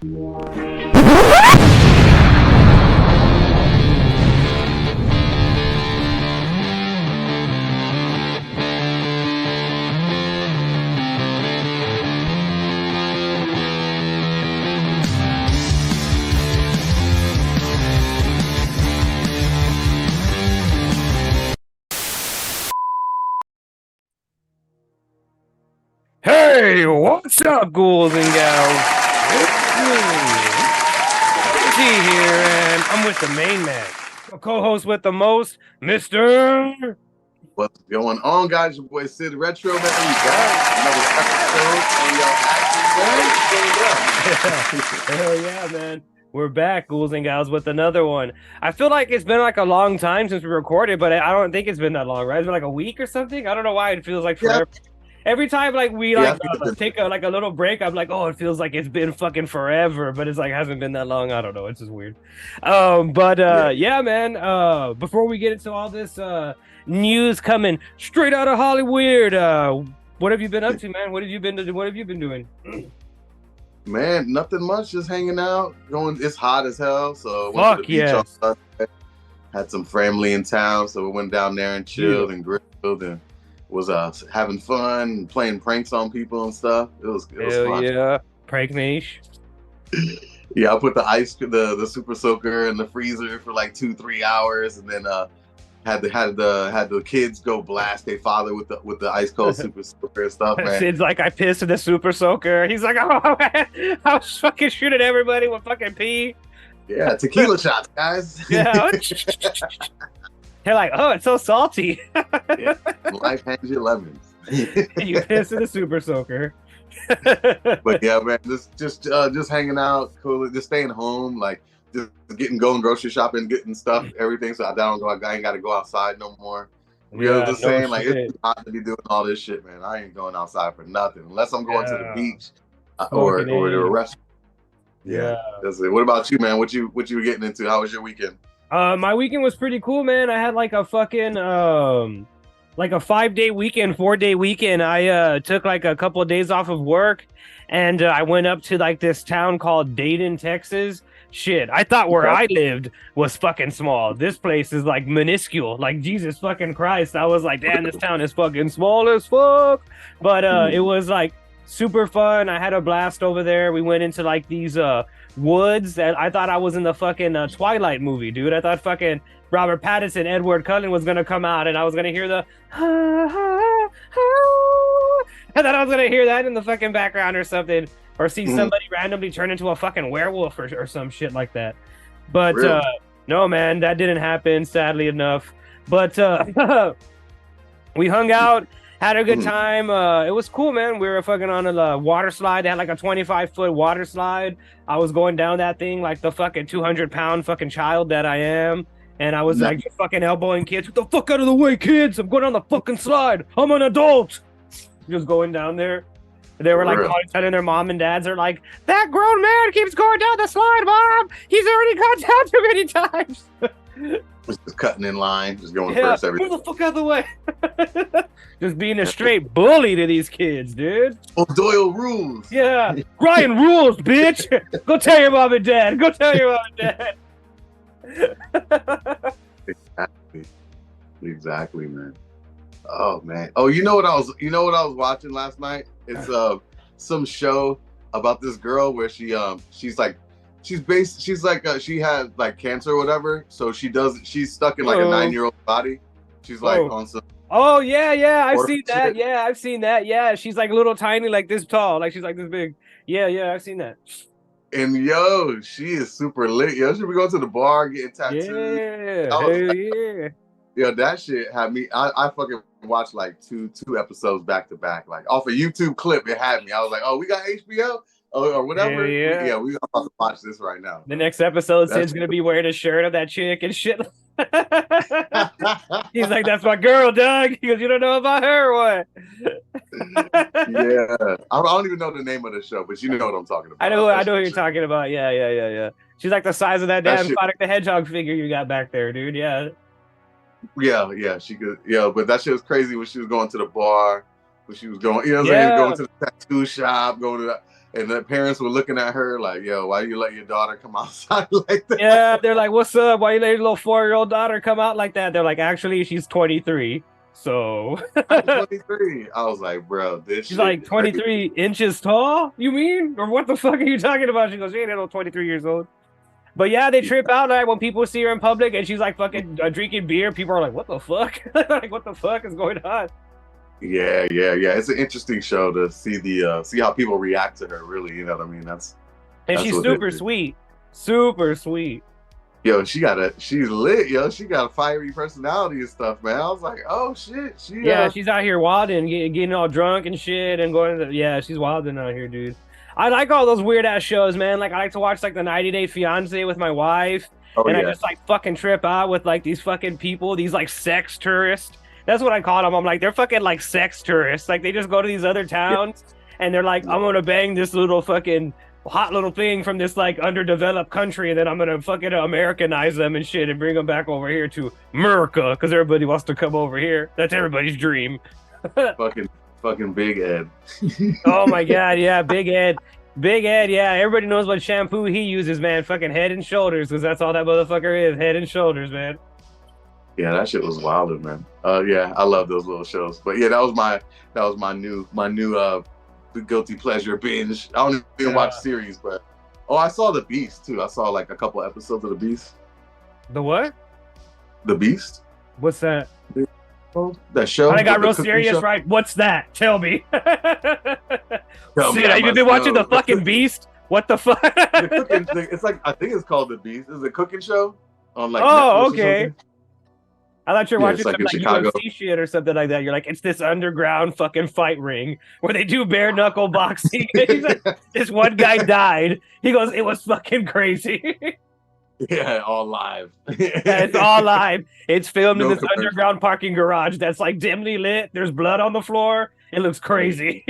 Hey, what's up, ghouls and gals? It's T here, and I'm with the main man, my co-host with the most, Mr. What's going on, guys? Your boy Sid Retro, man. We got another episode on y'all acting, man. Hell yeah, man. We're back, ghouls and gals, with another one. I feel like it's been like a long time since we recorded, but I don't think it's been that long, right? It's been like a week or something. I don't know why it feels like forever. Yeah. Every time like we take a little break, I'm like, oh, it feels like it's been fucking forever, but it's like hasn't been that long. I don't know, it's just weird. Yeah, man. Before we get into all this news coming straight out of Hollyweird, what have you been up to, man? What have you been doing? Man, nothing much, just hanging out. It's hot as hell, so went to the beach on Sunday. Had some family in town, so we went down there and chilled and grilled and was having fun, playing pranks on people and stuff. It was fun. Yeah, prank niche. Yeah, I put the super soaker in the freezer for like 2-3 hours, and then had the kids go blast their father with the ice cold super soaker and stuff. Man. Sid's like, I pissed in the super soaker. He's like, oh man, I was fucking shooting everybody with fucking pee. Yeah, tequila shots, guys. Yeah. They're like, oh, it's so salty. Yeah. Life hands you lemons. You piss in the super soaker. But yeah, man, just hanging out, cool, just staying home, like just going grocery shopping, getting stuff, everything. So I ain't got to go outside no more. Yeah, just saying, like, it's hot to be doing all this shit, man. I ain't going outside for nothing unless I'm going to the beach or to a restaurant. Yeah, that's it. What about you, man? What you were getting into? How was your weekend? My weekend was pretty cool, man. I had like a fucking like a 5-day weekend, 4-day weekend. I took like a couple of days off of work, and I went up to like this town called Dayton, Texas. Shit, I thought where I lived was fucking small. This place is like minuscule. Like Jesus fucking Christ. I was like, damn, this town is fucking small as fuck. But it was like super fun. I had a blast over there. We went into like these woods that I thought I was in the fucking Twilight movie, dude. I thought fucking Robert Pattinson, Edward Cullen was gonna come out, and I was gonna hear the I thought I was gonna hear that in the fucking background or something, or see somebody randomly turn into a fucking werewolf or some shit like that. But really? No, man, that didn't happen, sadly enough. But we hung out, had a good time. It was cool, man. We were fucking on a water slide. They had like a 25-foot water slide. I was going down that thing like the fucking 200-pound fucking child that I am. And I was like just fucking elbowing kids. Get the fuck out of the way, kids. I'm going on the fucking slide. I'm an adult. Just going down there. They were like telling their mom and dads, are like, that grown man keeps going down the slide, Mom. He's already gone down too many times. Just cutting in line, just going first. Move the fuck out of the way. Just being a straight bully to these kids, dude. Oh, Doyle rules. Yeah. Ryan rules, bitch. Go tell your mom and dad. Go tell your mom and dad. Exactly, man. Oh man. Oh, you know what I was watching last night? It's some show about this girl where she had like cancer or whatever. So she's stuck in like a 9-year-old body. She's like on some. Oh yeah, I've seen that. Yeah, I've seen that. Yeah, she's like little tiny, like this tall, like she's like this big. Yeah, I've seen that. And yo, she is super lit. Yo, she be going to the bar, getting tattoos. Yeah. Yo, that shit had me. I fucking watched like two episodes back to back, like off a YouTube clip. It had me. I was like, oh, we got HBO or whatever. Yeah, we about to watch this right now. The next episode, Sid's gonna be wearing a shirt of that chick and shit. He's like, that's my girl, Doug. He goes, you don't know about her or what? Yeah, I don't even know the name of the show, but you know what I'm talking about. I know who you're talking about. Yeah. She's like the size of that damn Sonic the Hedgehog figure you got back there, dude. Yeah, she could. Yeah, but that shit was crazy when she was going to the bar, when she was going, you know what I'm saying, going to the tattoo shop, going to that. and the parents were looking at her like, "Yo, why you let your daughter come outside like that?" Yeah, they're like, "What's up? Why you let your little 4-year-old daughter come out like that?" They're like, "Actually, she's 23." So I'm 23. I was like, "Bro, this." She's shit like is 23 inches tall. You mean? Or what the fuck are you talking about? She goes, "She ain't no 23 years old." But yeah, they trip out like when people see her in public and she's like fucking drinking beer. People are like, "What the fuck? Like, what the fuck is going on?" Yeah. It's an interesting show to see see how people react to her. Really, you know what I mean? And That's she's what super it is. sweet, super sweet. Yo, she's lit, yo. She got a fiery personality and stuff, man. I was like, oh shit, Yeah, she's out here wilding, getting all drunk and shit, and going to yeah, she's wilding out here, dude. I like all those weird ass shows, man. Like I like to watch like the 90 Day Fiance with my wife, oh and I yeah, just like fucking trip out with like these fucking people, these like sex tourists. That's what I call them. I'm like, they're fucking like sex tourists. Like they just go to these other towns and they're like, I'm gonna bang this little fucking hot little thing from this like underdeveloped country, and then I'm gonna fucking Americanize them and shit and bring them back over here to America because everybody wants to come over here. That's everybody's dream. fucking Big Ed. Oh my god, yeah, Big Ed. Big Ed, yeah, everybody knows what shampoo he uses, man. Fucking Head and Shoulders, because that's all that motherfucker is. Head and Shoulders, man. Yeah, that shit was wild, man. Yeah, I love those little shows. But yeah, that was my new guilty pleasure binge. I don't even watch series, but I saw The Beast too. I saw like a couple episodes of The Beast. The what? The Beast? What's that? That show? I got real serious, right? What's that? Tell me. Shit, have you been watching The fucking Beast? What the fuck? It's like, I think it's called The Beast. It's a cooking show on like Netflix okay. I thought you were watching like some like UFC shit or something like that. You're like, it's this underground fucking fight ring where they do bare knuckle boxing. Like, this one guy died. He goes, it was fucking crazy. Yeah, all live. Yeah, it's all live. It's filmed in this underground parking garage that's like dimly lit. There's blood on the floor. It looks crazy.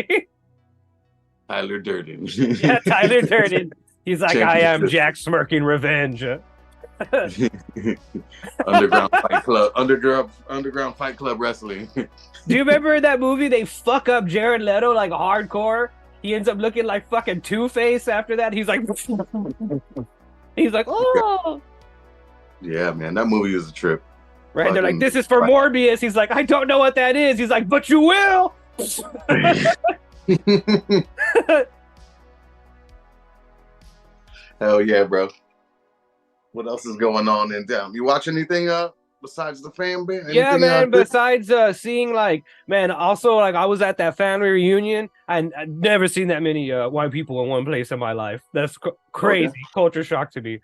Tyler Durden. Yeah, Tyler Durden. He's like, I am Jack Smirking Revenge. Underground Fight Club wrestling. Do you remember that movie? They fuck up Jared Leto like hardcore. He ends up looking like fucking Two-Face after that. He's like, oh. Yeah, man, that movie was a trip. Right? They're like, this is for Morbius. He's like, I don't know what that is. He's like, but you will. Hell yeah, bro. What else is going on in town? You watch anything besides the fan band? Yeah, man. Besides seeing like, man, also like I was at that family reunion and I'd never seen that many white people in one place in my life. That's crazy. Okay. Culture shock to me.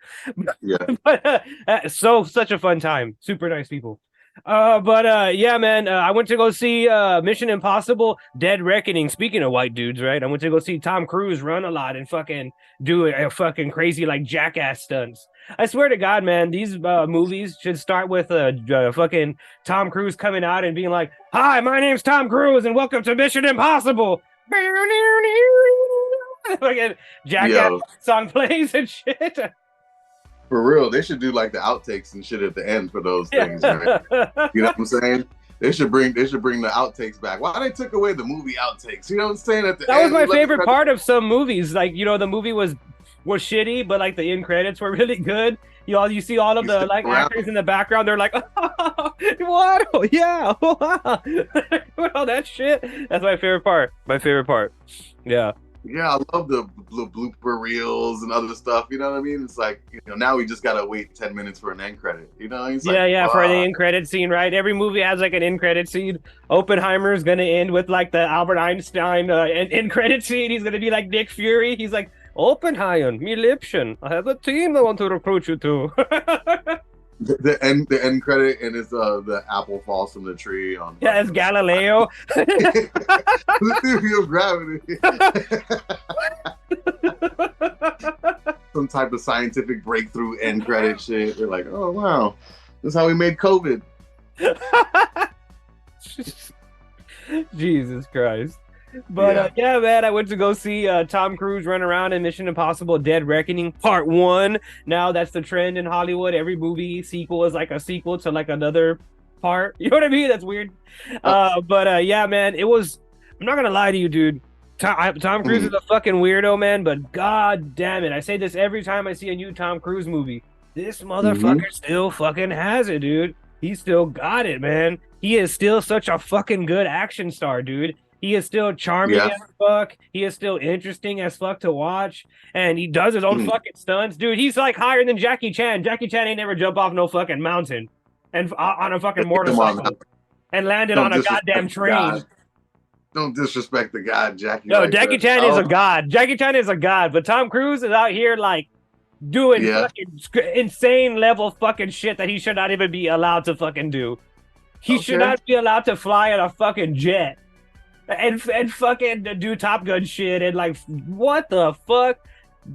Yeah. But such a fun time. Super nice people. Yeah, man, I went to go see Mission Impossible Dead Reckoning. Speaking of white dudes, right? I went to go see Tom Cruise run a lot and fucking do a fucking crazy like jackass stunts. I swear to God, man, these movies should start with fucking Tom Cruise coming out and being like, "Hi, my name's Tom Cruise and welcome to Mission Impossible." Fucking jackass song plays and shit. For real, they should do like the outtakes and shit at the end for those things, man. You know what I'm saying? They should bring the outtakes back. Why they took away the movie outtakes? You know what I'm saying? At the that was my favorite part of some movies. Like, you know, the movie was shitty, but like the end credits were really good. You see all of the like actors in the background. They're like, oh, what? Oh, yeah, all that shit. That's my favorite part. Yeah. Yeah, I love the blooper reels and other stuff. You know what I mean? It's like, you know, now we just gotta wait 10 minutes for an end credit. You know? It's for the end credit scene, right? Every movie has like an end credit scene. Oppenheimer's gonna end with like the Albert Einstein end credit scene. He's gonna be like Nick Fury. He's like, Oppenheimer, me Lipschen. I have a team I want to recruit you to. The end credit, and it's the apple falls from the tree on. Yeah, it's Galileo. The theory of gravity. Some type of scientific breakthrough end credit shit. They're like, oh wow, this is how we made COVID. Jesus Christ. But yeah, man, I went to go see Tom Cruise run around in Mission Impossible Dead Reckoning Part 1. Now that's the trend in Hollywood. Every movie sequel is like a sequel to like another part. You know what I mean? That's weird. Yeah, man, it was, I'm not gonna lie to you, dude. Tom Cruise is a fucking weirdo, man, but god damn it. I say this every time I see a new Tom Cruise movie. This motherfucker still fucking has it, dude. He still got it, man. He is still such a fucking good action star, dude. He is still charming as fuck. He is still interesting as fuck to watch. And he does his own fucking stunts. Dude, he's like higher than Jackie Chan. Jackie Chan ain't never jump off no fucking mountain and on a fucking motorcycle and landed on a goddamn train. Don't disrespect the god, Jackie. No, Jackie Chan is a god. Jackie Chan is a god, but Tom Cruise is out here like doing fucking insane level fucking shit that he should not even be allowed to fucking do. He should not be allowed to fly in a fucking jet and fucking do Top Gun shit and like what the fuck,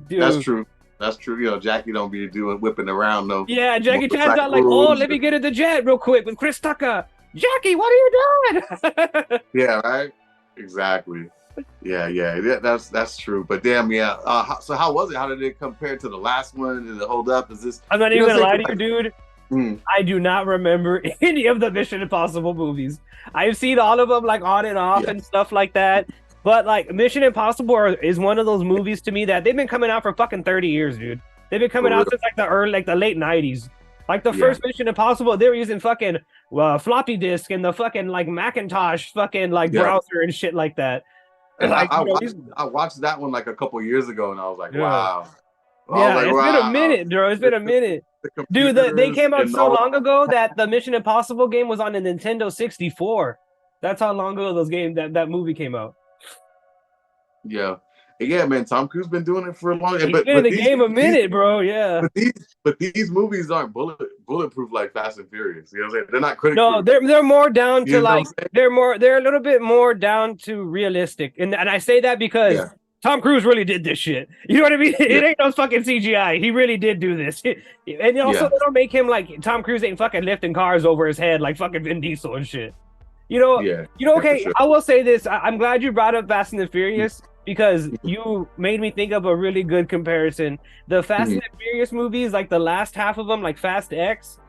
dude. That's true. That's true. You know, Jackie don't be doing whipping around though. Yeah, Jackie Chan's not like, oh, let me get in the jet real quick with Chris Tucker. Jackie, what are you doing? Yeah, right. Exactly. Yeah. That's true. But damn, yeah. So how was it? How did it compare to the last one? Did it hold up? Is this? I'm not even gonna lie to you, dude. I do not remember any of the Mission Impossible movies. I've seen all of them like on and off and stuff like that. But like Mission Impossible is one of those movies to me that they've been coming out for fucking 30 years, dude. They've been coming out since like the late 90s. Like the first Mission Impossible, they were using fucking floppy disk and the fucking like Macintosh fucking like browser and shit like that. And like, I watched that one like a couple years ago, and I was like, wow. It's been a minute, bro. It's been a minute. Dude, they came out so long ago that the Mission Impossible game was on the Nintendo 64. That's how long ago that movie came out. Yeah, man. Tom Cruise been doing it for a long time. He's been in the game a minute, bro. Yeah. But these movies aren't bulletproof like Fast and Furious. You know what I'm saying? They're not critical. No, they're more down to like they're a little bit more down to realistic, and I say that because Tom Cruise really did this shit. You know what I mean? It ain't no fucking CGI. He really did do this. And also they don't make him like Tom Cruise ain't fucking lifting cars over his head like fucking Vin Diesel and shit. You know? Okay, sure. I will say this. I'm glad you brought up Fast and the Furious because you made me think of a really good comparison. The Fast and the Furious movies, like the last half of them, like Fast X,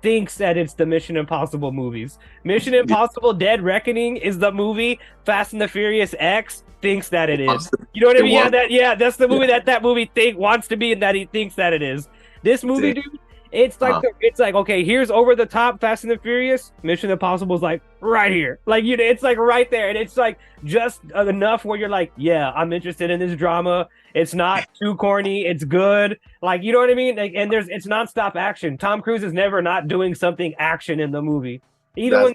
thinks that it's the Mission Impossible movies. Mission Impossible Dead Reckoning is the movie. Fast and the Furious X thinks that it is. You know what I mean? That's the movie that movie wants to be and that he thinks that it is. This movie, dude, it's like it's like, okay, here's over the top Fast and the Furious. Mission Impossible is like right here. Like, you know, it's like right there. And it's like just enough where you're like, yeah, I'm interested in this drama. It's not too corny. It's good. Like, you know what I mean? Like, and it's nonstop action. Tom Cruise is never not doing something action in the movie. Even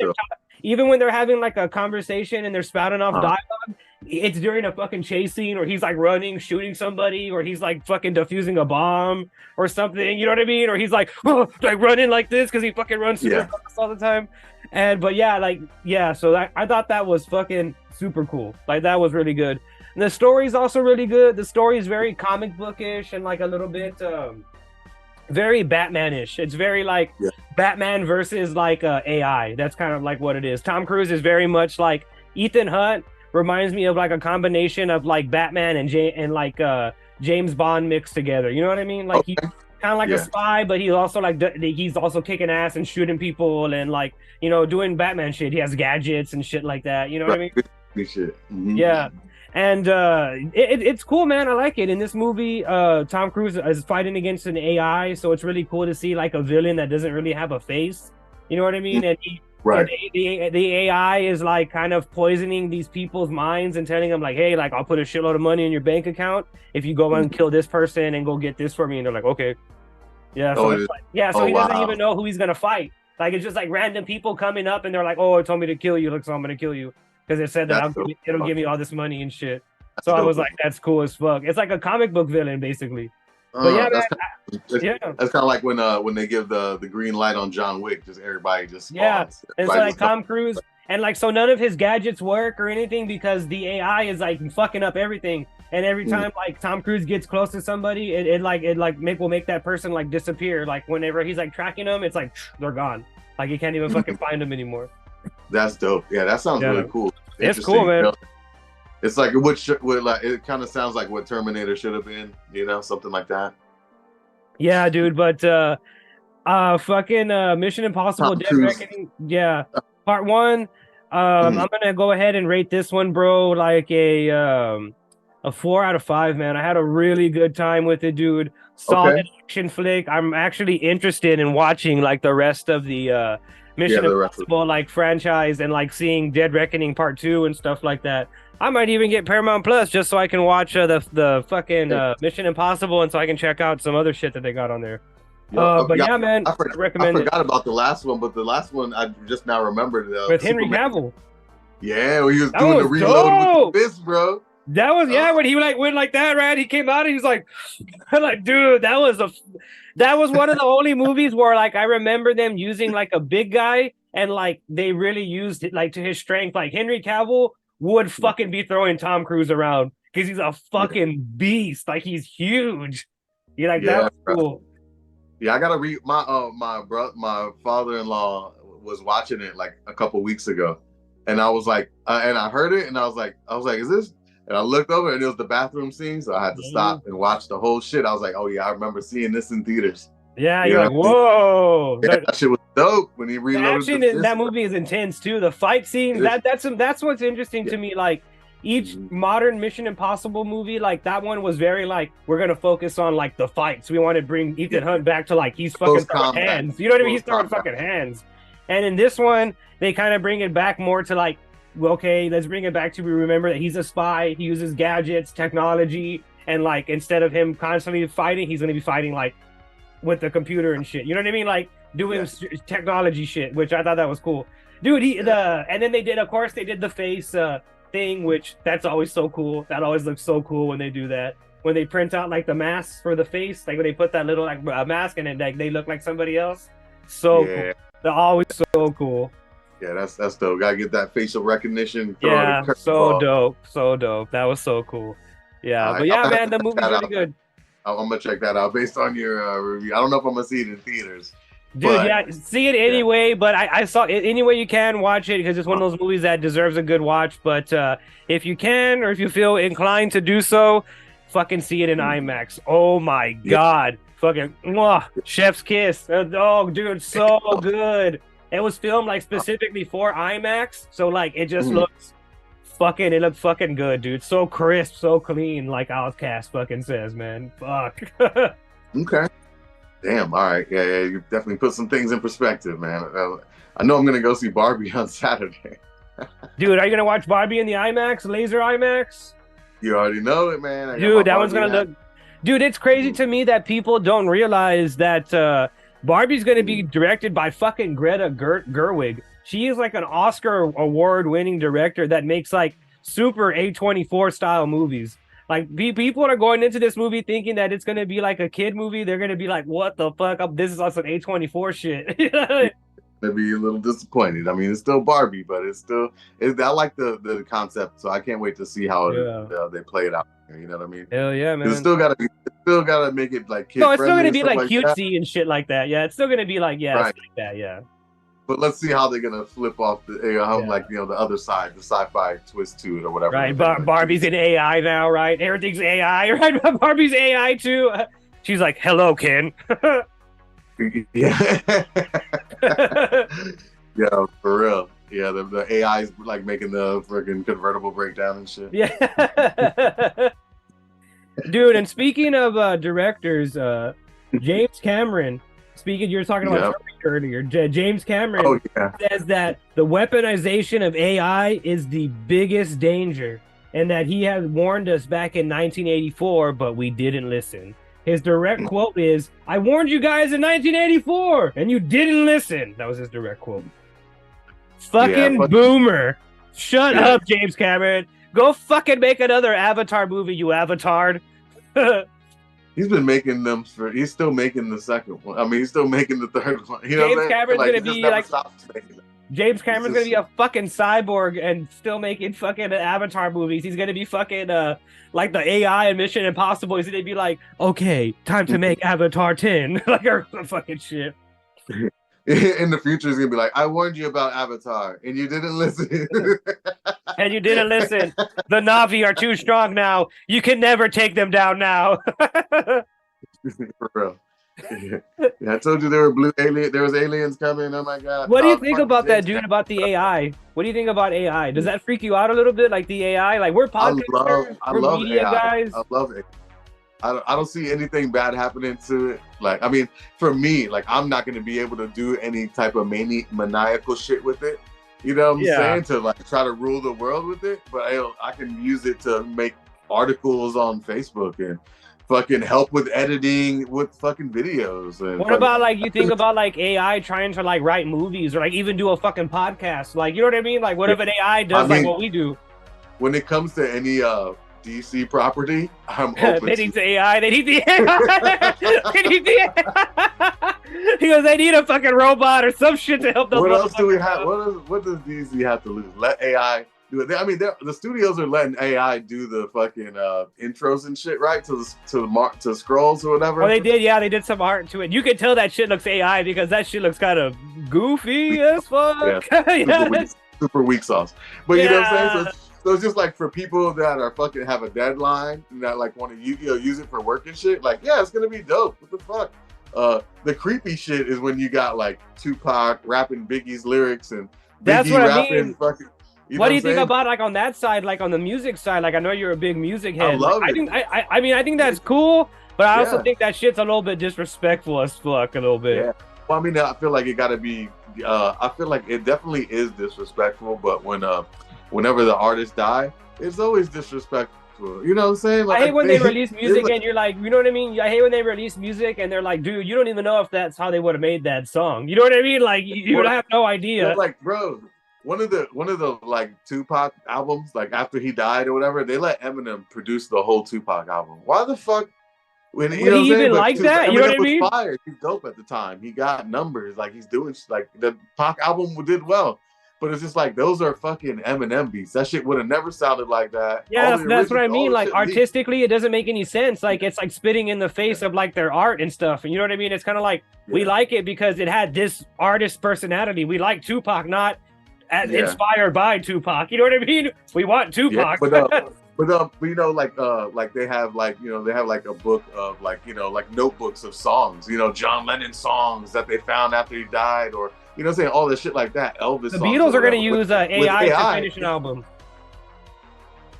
when they're having like a conversation and they're spouting off dialogue, it's during a fucking chase scene or he's like running, shooting somebody, or he's like fucking defusing a bomb or something. You know what I mean? Or he's like running like this because he fucking runs super fast all the time. So I thought that was fucking super cool. Like, that was really good. And the story's also really good. The story is very comic bookish and like a little bit very Batman-ish. It's very like Batman versus like AI. That's kind of like what it is. Tom Cruise is very much like Ethan Hunt. Reminds me of like a combination of like Batman and James Bond mixed together. You know what I mean? Like he's kind of like a spy, but he's also like he's also kicking ass and shooting people and like, you know, doing Batman shit. He has gadgets and shit like that. You know what I mean? Shit. Yeah. And it's cool, man. I like it. In this movie, Tom Cruise is fighting against an AI, so it's really cool to see like a villain that doesn't really have a face. You know what I mean? And the AI is like kind of poisoning these people's minds and telling them like, hey, like I'll put a shitload of money in your bank account if you go and kill this person and go get this for me. And they're like, okay. Yeah. So he doesn't even know who he's gonna fight. Like, it's just like random people coming up and they're like, oh, it told me to kill you. Look, so I'm gonna kill you. Because it said that it'll give me all this money and shit. So I was like, that's cool as fuck. It's like a comic book villain, basically. But that's kind of like when they give the green light on John Wick, just everybody just spawns. And so like Tom Cruise, and like so none of his gadgets work or anything because the AI is like fucking up everything. And every time like Tom Cruise gets close to somebody, it will make that person like disappear. Like whenever he's like tracking them, it's like they're gone. Like you can't even fucking find them anymore. That's dope. Yeah, that sounds really cool. It's cool, man. You know? It's like it kind of sounds like what Terminator should have been, you know, something like that. Yeah, dude, but fucking Mission Impossible Dead Reckoning, part 1, I'm gonna go ahead and rate this one, bro, like a 4 out of 5, man. I had a really good time with it, dude. Solid Okay. action flick. I'm actually interested in watching like the rest of the Yeah, Mission the rest of Impossible like franchise and like seeing Dead Reckoning Part 2 and stuff like that. I might even get Paramount Plus just so I can watch the fucking Mission Impossible and so I can check out some other shit that they got on there. But yeah, man, I I recommend it forgot about the last one, but the last one I just now remembered. with Henry Cavill. Yeah, when he was That doing the was reload dope. with the fist, bro. That was when he like went like that, right? He came out and he was like, like, dude, that was one of the only movies where like I remember them using like a big guy and like they really used it like to his strength. Like Henry Cavill would fucking be throwing Tom Cruise around because he's a fucking beast. Like he's huge. You like that was cool. Yeah, I gotta read my father-in-law was watching it like a couple weeks ago, and I was like, and I heard it, and I was like, is this? And I looked over, and it was the bathroom scene, so I had to stop and watch the whole shit. I was like, oh yeah, I remember seeing this in theaters. Yeah, you're like, whoa, yeah, that shit was dope when he reloaded. The action in that movie is intense too. The fight scenes, that's what's interesting to me. Like each modern Mission Impossible movie, like that one was very like we're gonna focus on like the fights. We want to bring Ethan Hunt back to like he's fucking throwing hands. You know what I mean? He's throwing fucking hands. And in this one, they kind of bring it back more to like, okay, let's bring it back to remember that he's a spy. He uses gadgets, technology, and like instead of him constantly fighting, he's gonna be fighting like with the computer and shit. You know what I mean? Like doing technology shit, which I thought that was cool. Dude, and then they did the face thing, which that's always so cool. That always looks so cool when they do that. When they print out like the masks for the face, like when they put that little like mask and then like they look like somebody else. So cool. They're always so cool. Yeah, that's dope. Gotta get that facial recognition. Yeah, so dope. That was so cool. Yeah, but yeah, man, the movie's really good. I'm gonna check that out based on your review. I don't know if I'm gonna see it in theaters. Dude, yeah, see it anyway, but I saw it any way you can watch it because it's one of those movies that deserves a good watch. But if you can or if you feel inclined to do so, fucking see it in IMAX. Oh my God. Fucking chef's kiss. Oh, dude, so good. It was filmed like specifically for IMAX. So like it just looks it looked fucking good, dude. So crisp, so clean, like Outcast fucking says, man. Fuck. Okay. Damn. All right. Yeah. You definitely put some things in perspective, man. I know I'm gonna go see Barbie on Saturday. Dude, are you gonna watch Barbie in the IMAX, laser IMAX? You already know it, man. Dude, that one's gonna look. Dude, it's crazy to me that people don't realize that Barbie's gonna be directed by fucking Greta Gerwig. She is like an Oscar award-winning director that makes like super A24 style movies. Like people are going into this movie thinking that it's gonna be like a kid movie. They're gonna be like, "What the fuck? This is also A24 shit." They'd be a little disappointed. I mean, it's still Barbie, but I like the concept, so I can't wait to see how they play it out. You know what I mean? Hell yeah, man! It's still gotta make it like kid friendly. No, it's still gonna be like cutesy and shit like that. Yeah, it's still gonna be like like that. Yeah. But let's see how they're gonna flip off the other side, the sci-fi twist to it or whatever. Right, Barbie's in AI now, right? Everything's AI, right? Barbie's AI too. She's like, "Hello, Ken." Yeah. Yeah, for real. Yeah, the AI is like making the freaking convertible breakdown and shit. Yeah. Dude, and speaking of directors, James Cameron. You were talking about earlier. James Cameron says that the weaponization of AI is the biggest danger, and that he had warned us back in 1984, but we didn't listen. His direct quote is, "I warned you guys in 1984, and you didn't listen." That was his direct quote. Fucking boomer. Shut up, James Cameron. Go fucking make another Avatar movie, you avatared. He's been making them he's still making the second one. I mean, he's still making the third one. You James Cameron's gonna be like James Cameron's gonna be a fucking cyborg and still making fucking Avatar movies. He's gonna be fucking like the AI in Mission Impossible. He's gonna be like, okay, time to make Avatar 10. Like or fucking shit. In the future, he's gonna be like, I warned you about Avatar, and you didn't listen. And you didn't listen. The Na'vi are too strong now. You can never take them down now. For real. Yeah. I told you there were there was aliens coming. Oh my god. What do you Oh, think fucking about that, James dude? Cameron. About the AI? What do you think about AI? Does that freak you out a little bit? Like the AI? Like we're podcasters, I we're love media AI. guys. I love it. I don't see anything bad happening to it. Like, I mean, for me, like, I'm not going to be able to do any type of maniacal shit with it. You know what I'm Yeah. saying? To like try to rule the world with it, but I can use it to make articles on Facebook and fucking help with editing with fucking videos and What fucking, about like you think about like AI trying to like write movies or like even do a fucking podcast? Like you know what I mean? Like what if an AI does like what we do? when it comes to any DC property, I'm open They to need the AI. They need the AI. They need the AI. He goes, they need a fucking robot or some shit to help those. What else do we have? Out. What does DC have to lose? Let AI do it. I mean, the studios are letting AI do the fucking intros and shit, right? To scrolls or whatever. Oh, they did. Yeah, they did some art to it. You can tell that shit looks AI because that shit looks kind of goofy as fuck. Yeah, super weak sauce. But you know what I'm saying? So it's just like for people that are fucking have a deadline and that like want to use it for work and shit. Like, yeah, it's gonna be dope. What the fuck? The creepy shit is when you got like Tupac rapping Biggie's lyrics and that's Biggie what rapping I mean. fucking. What do you think about like on that side, like on the music side? Like I know you're a big music head. I love it. I mean, I think that's cool, but I also think that shit's a little bit disrespectful as fuck, a little bit. Yeah. Well, I mean, I feel like it got to be. I feel like it definitely is disrespectful, but whenever the artists die, it's always disrespectful. You know what I'm saying? Like, I hate when they release music and you're like, you know what I mean? I hate when they release music and they're like, dude, you don't even know if that's how they would have made that song. You know what I mean? Like you would have no idea. Like, bro, one of the like Tupac albums, like after he died or whatever, they let Eminem produce the whole Tupac album. Why the fuck? Would he even like that? You know what I mean? Fire. He's dope at the time. He got numbers. Like he's doing like the Pac album did well. But it's just like those are fucking Eminem beats. That shit would have never sounded like that. Yeah, that's what I mean. Like artistically, it doesn't make any sense. Like it's like spitting in the face of like their art and stuff. And you know what I mean? It's kind of like we like it because it had this artist personality. We like Tupac, not inspired by Tupac. You know what I mean? We want Tupac. But you know, like they have like they have like a book of like like notebooks of songs. John Lennon songs that they found after he died, or saying all this shit like that. Elvis. The Beatles are going to use AI to finish an album.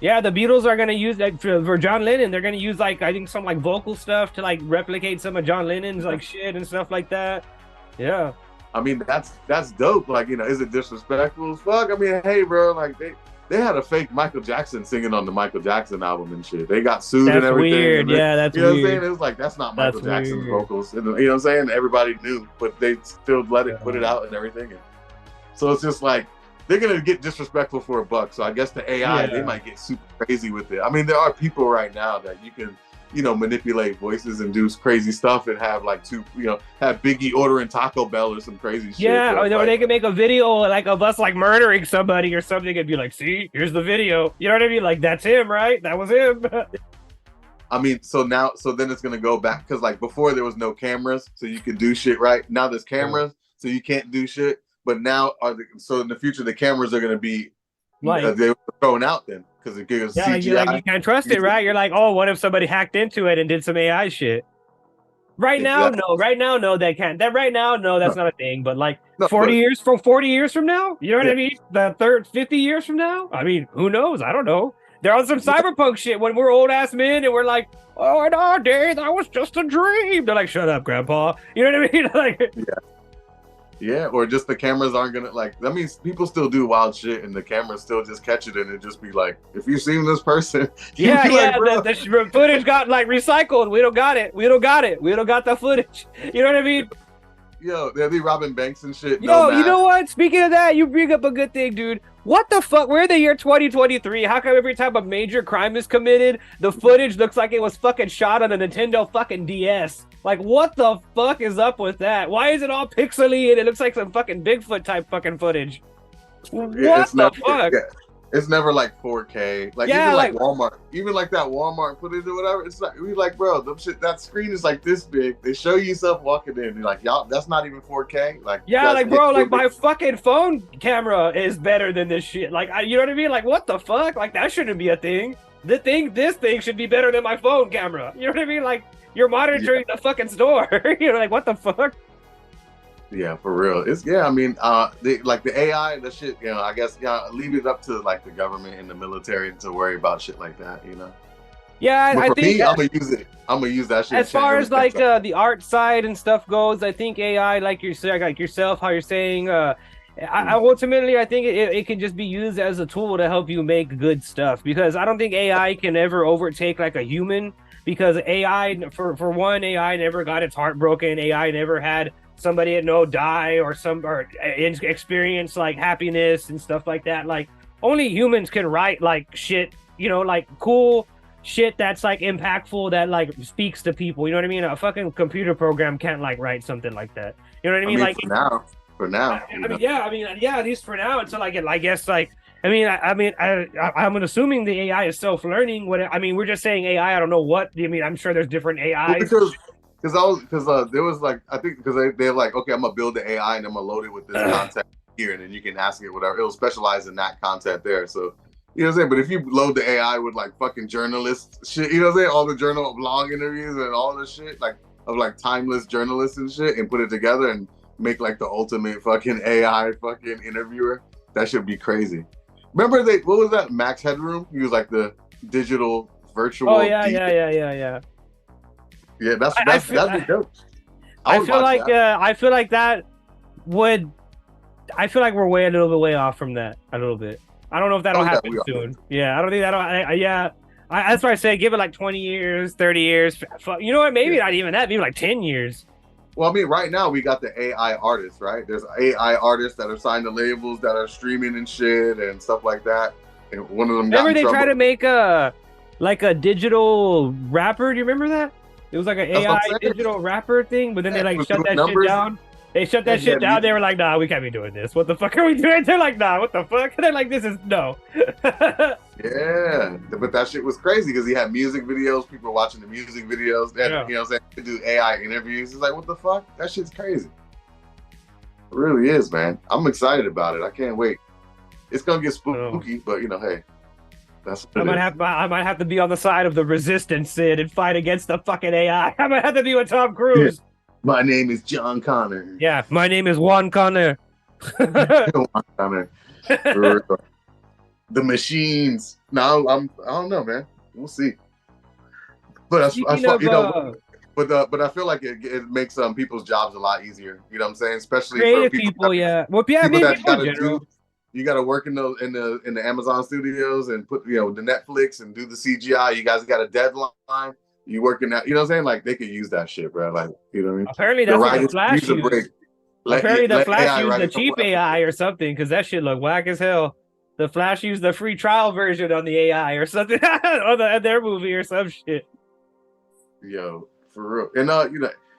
Yeah, the Beatles are going to use that for John Lennon. They're going to use like I think some like vocal stuff to like replicate some of John Lennon's like shit and stuff like that. Yeah. I mean that's dope. Like is it disrespectful as fuck? I mean, hey, bro, like they had a fake Michael Jackson singing on the Michael Jackson album and shit. They got sued and everything. Weird. Yeah, that's weird. You know what I'm saying? It was like that's not Michael Jackson's vocals. And, you know what I'm saying? Everybody knew, but they still let it put it out and everything. And so it's just like they're gonna get disrespectful for a buck. So I guess the AI they might get super crazy with it. I mean, there are people right now that you can manipulate voices and do crazy stuff and have like have Biggie ordering Taco Bell or some crazy shit. Yeah, or they can make a video like of us like murdering somebody or something and be like, see, here's the video. You know what I mean? Like that's him, right? That was him. I mean, so then it's gonna go back because like before there was no cameras, so you could do shit, right? Now there's cameras, so you can't do shit. But now so in the future the cameras are gonna be they were thrown out then. Because it gives CGI. You can't trust it, right? You're like, oh, what if somebody hacked into it and did some AI shit? Right now, no. Right now, no, they can't. Right now, no, that's not a thing. But like 40 years from now, you know what I mean? The 50 years from now, I mean, who knows? I don't know. They're on some cyberpunk shit when we're old ass men and we're like, oh, in our day, that was just a dream. They're like, shut up, grandpa. You know what I mean? Like, yeah, or just the cameras aren't gonna that means people still do wild shit and the cameras still just catch it and it just be like, if you've seen this person, the footage got like recycled. We don't got it. We don't got the footage. You know what I mean? Yo, they'll be robbing banks and shit. Yo, you know what? Speaking of that, you bring up a good thing, dude. What the fuck? We're in the year 2023. How come every time a major crime is committed, the footage looks like it was fucking shot on a Nintendo fucking DS? Like, what the fuck is up with that? Why is it all pixely and it looks like some fucking Bigfoot type fucking footage? What the fuck? Yeah. It's never like 4K. Like even like Walmart, even like that Walmart footage or whatever. It's like we like, bro, that screen is like this big. They show you stuff walking in. You're like, y'all, that's not even 4K. Like like bro, like my fucking phone camera is better than this shit. Like you know what I mean? Like what the fuck? Like that shouldn't be a thing. this thing should be better than my phone camera. You know what I mean? Like you're monitoring the fucking store. You're like, what the fuck? Yeah, for real. It's I mean, like the AI, the shit. You know, I guess leave it up to like the government and the military to worry about shit like that. You know. Yeah, but I for think me, I'm gonna use that shit. As far as like the art side and stuff goes, I think AI, like yourself, how you're saying, I ultimately I think it can just be used as a tool to help you make good stuff, because I don't think AI can ever overtake like a human, because AI for one, AI never got its heart broken. AI never had somebody die or experience like happiness and stuff like that. Like only humans can write like shit, you know, like cool shit that's like impactful, that like speaks to people. You know what I mean? A fucking computer program can't like write something like that. You know what I mean? Like for now. At least for now, until I get, I guess, like, I'm assuming the AI is self-learning. We're just saying AI. I don't know what. I mean, I'm sure there's different AIs. Well, because there was like, I think because they're like, okay, I'm gonna build the AI and I'm gonna load it with this content here, and then you can ask it whatever. It'll specialize in that content there. So you know what I'm saying? But if you load the AI with like fucking journalist shit, you know what I'm saying? All the blog interviews and all this shit, like of like timeless journalists and shit, and put it together and make like the ultimate fucking AI fucking interviewer, that should be crazy. Remember what was that? Max Headroom? He was like the digital virtual. Oh yeah. Yeah, that'd be dope. I feel like we're a little bit way off from that a little bit. I don't know if that'll happen soon. Yeah, I don't think that'll. That's why I say give it like 20 years, 30 years. You know what? Maybe not even that. Maybe like 10 years. Well, I mean, right now we got the AI artists, right? There's AI artists that are signed to labels that are streaming and shit and stuff like that. And one of them remember they tried to make a digital rapper. Do you remember that? It was like an AI digital rapper thing, but then they like shut that shit down. They shut that shit down. They were like, nah, we can't be doing this. What the fuck are we doing? They're like, nah, what the fuck? They're like, this is no. Yeah, but that shit was crazy because he had music videos. People were watching the music videos. They had, you know what I'm saying? They do AI interviews. It's like, what the fuck? That shit's crazy. It really is, man. I'm excited about it. I can't wait. It's gonna get spooky, but you know, hey, that's what I might have to be on the side of the resistance, Sid, and fight against the fucking AI. I might have to be with Tom Cruise. Yeah. My name is John Connor. Yeah, my name is Juan Connor. Juan Connor. The machines. No, I don't know, man. We'll see. But I feel like it makes people's jobs a lot easier. You know what I'm saying? Especially creative for people. Yeah. Well, yeah. People that you got to work in the Amazon studios and put the Netflix and do the CGI. You guys got a deadline. You working that? You know what I'm saying? Like they could use that shit, bro. Like you know what I mean? Apparently that's what the Flash used. Apparently the Flash used the cheap AI or something, because that shit looked whack as hell. The Flash used the free trial version on the AI or something on their movie or some shit. Yo, for real. And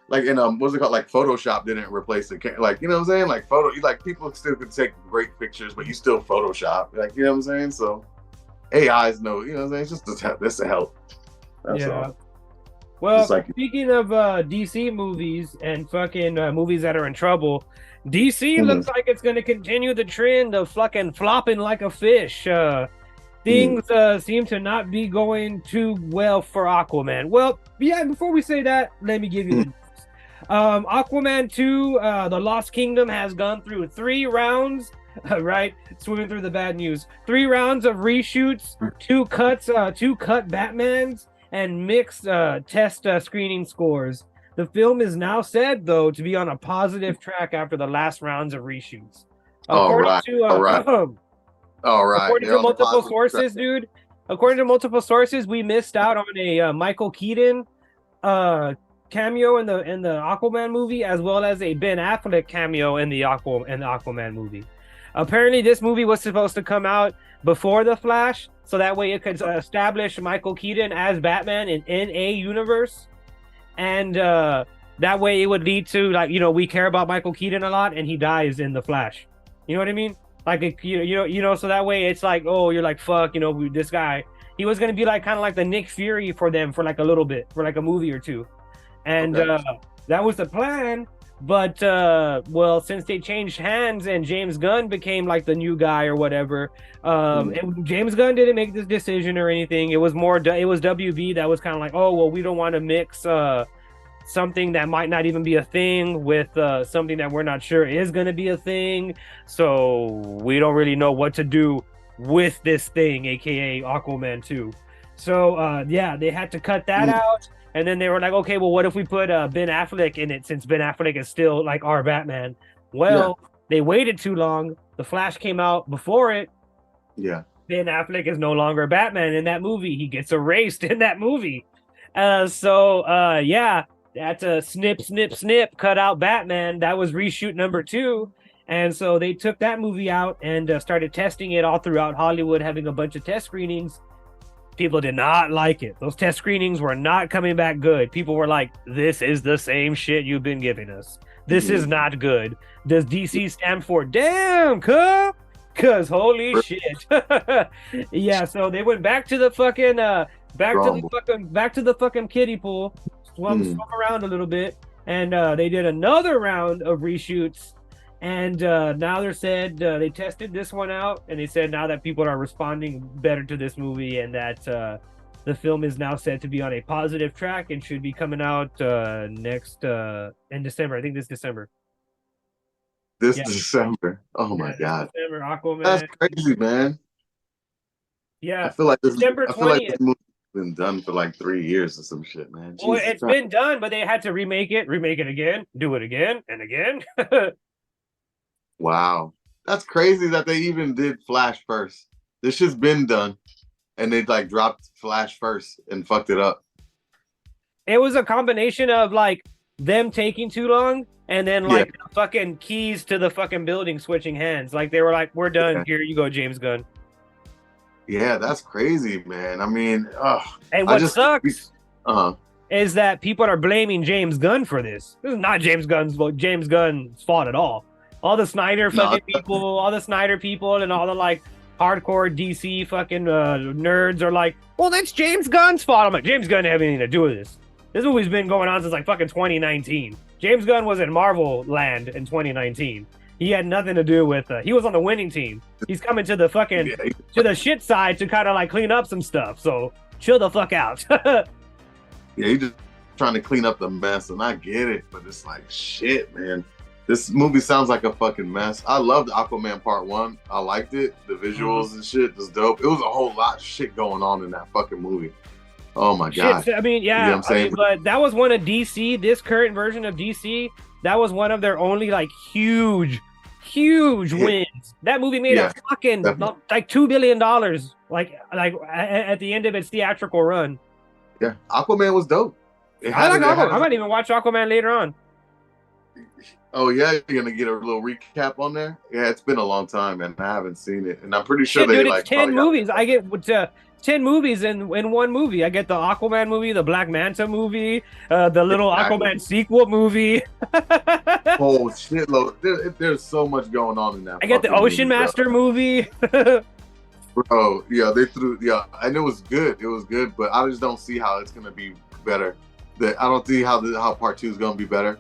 like in what's it called? Like Photoshop didn't replace the like, you know what I'm saying? Like people still could take great pictures, but you still Photoshop. Like, you know what I'm saying? So AI's no, you know what I'm saying? It's just this to help. That's all. Well, speaking of DC movies and fucking movies that are in trouble, DC looks like it's going to continue the trend of fucking flopping like a fish. Things seem to not be going too well for Aquaman. Well, yeah, before we say that, let me give you the news. Aquaman 2, The Lost Kingdom has gone through 3 rounds, right? Swimming through the bad news. 3 rounds of reshoots, 2 cut Batmans, and mixed test screening scores. The film is now said, though, to be on a positive track after the last rounds of reshoots. According to multiple sources, dude. According to multiple sources, we missed out on a Michael Keaton cameo in the Aquaman movie, as well as a Ben Affleck cameo in the Aquaman movie. Apparently, this movie was supposed to come out before The Flash, so that way it could establish Michael Keaton as Batman in a universe, and that way it would lead to, like, we care about Michael Keaton a lot, and he dies in The Flash. You know what I mean? Like, so that way it's like, oh, you're like, fuck, this guy. He was gonna be like kind of like the Nick Fury for them for like a little bit, for like a movie or two, and that was the plan. But well, since they changed hands and James Gunn became like the new guy or whatever, James Gunn didn't make this decision or anything. It was WB that was kind of like, oh well, we don't want to mix something that might not even be a thing with something that we're not sure is going to be a thing. So we don't really know what to do with this thing, aka Aquaman 2. So yeah, they had to cut that out. And then they were like, okay, well, what if we put Ben Affleck in it, since Ben Affleck is still like our Batman? Well, they waited too long. The Flash came out before it. Yeah. Ben Affleck is no longer Batman in that movie. He gets erased in that movie. Yeah, that's a snip, snip, snip, cut out Batman. That was reshoot number 2. And so they took that movie out and started testing it all throughout Hollywood, having a bunch of test screenings. People did not like it. Those test screenings were not coming back good. People were like, this is the same shit you've been giving us. This is not good. Does DC stand for damn, cuz holy shit. Yeah, so they went back to the fucking back to the fucking kiddie pool, swum around a little bit, and they did another round of reshoots. And now they tested this one out, and they said now that people are responding better to this movie, and that the film is now said to be on a positive track and should be coming out next in December. I think this December. December. Oh my God. December, Aquaman. That's crazy, man. Yeah. I feel like December 20th. This movie's been done for like 3 years or some shit, man. Well, it's been done, but they had to remake it again, do it again and again. Wow. That's crazy that they even did Flash first. This shit's been done, and they like dropped Flash first and fucked it up. It was a combination of like them taking too long, and then like the fucking keys to the fucking building switching hands. Like they were like, we're done. Here you go, James Gunn. Yeah, that's crazy, man. I mean, and what sucks is that people are blaming James Gunn for this. This is not James Gunn's fault at all. All the Snyder people, and all the like hardcore DC fucking nerds are like, well, that's James Gunn's fault. I'm like, James Gunn didn't have anything to do with this. This movie's been going on since like fucking 2019. James Gunn was in Marvel land in 2019. He had nothing to do with. He was on the winning team. He's coming to the fucking to the shit side to kind of like clean up some stuff. So chill the fuck out. Yeah, he just trying to clean up the mess, and I get it, but it's like shit, man. This movie sounds like a fucking mess. I loved Aquaman Part 1. I liked it. The visuals and shit was dope. It was a whole lot of shit going on in that fucking movie. Oh my God. I mean, yeah. You know what I'm saying? But that was one of DC, this current version of DC, that was one of their only like huge wins. That movie made a fucking like $2 billion like at the end of its theatrical run. Yeah. Aquaman was dope. I like Aquaman. I might even watch Aquaman later on. Oh yeah, you're gonna get a little recap on there. Yeah, it's been a long time, and I haven't seen it. And I'm pretty sure they like 10 movies. I get 10 movies in one movie. I get the Aquaman movie, the Black Manta movie, the little Aquaman sequel movie. Oh shitload! There's so much going on in that. I get the Ocean Master movie. Bro, yeah, they threw and it was good. It was good, but I just don't see how it's gonna be better. I don't see how Part 2 is gonna be better.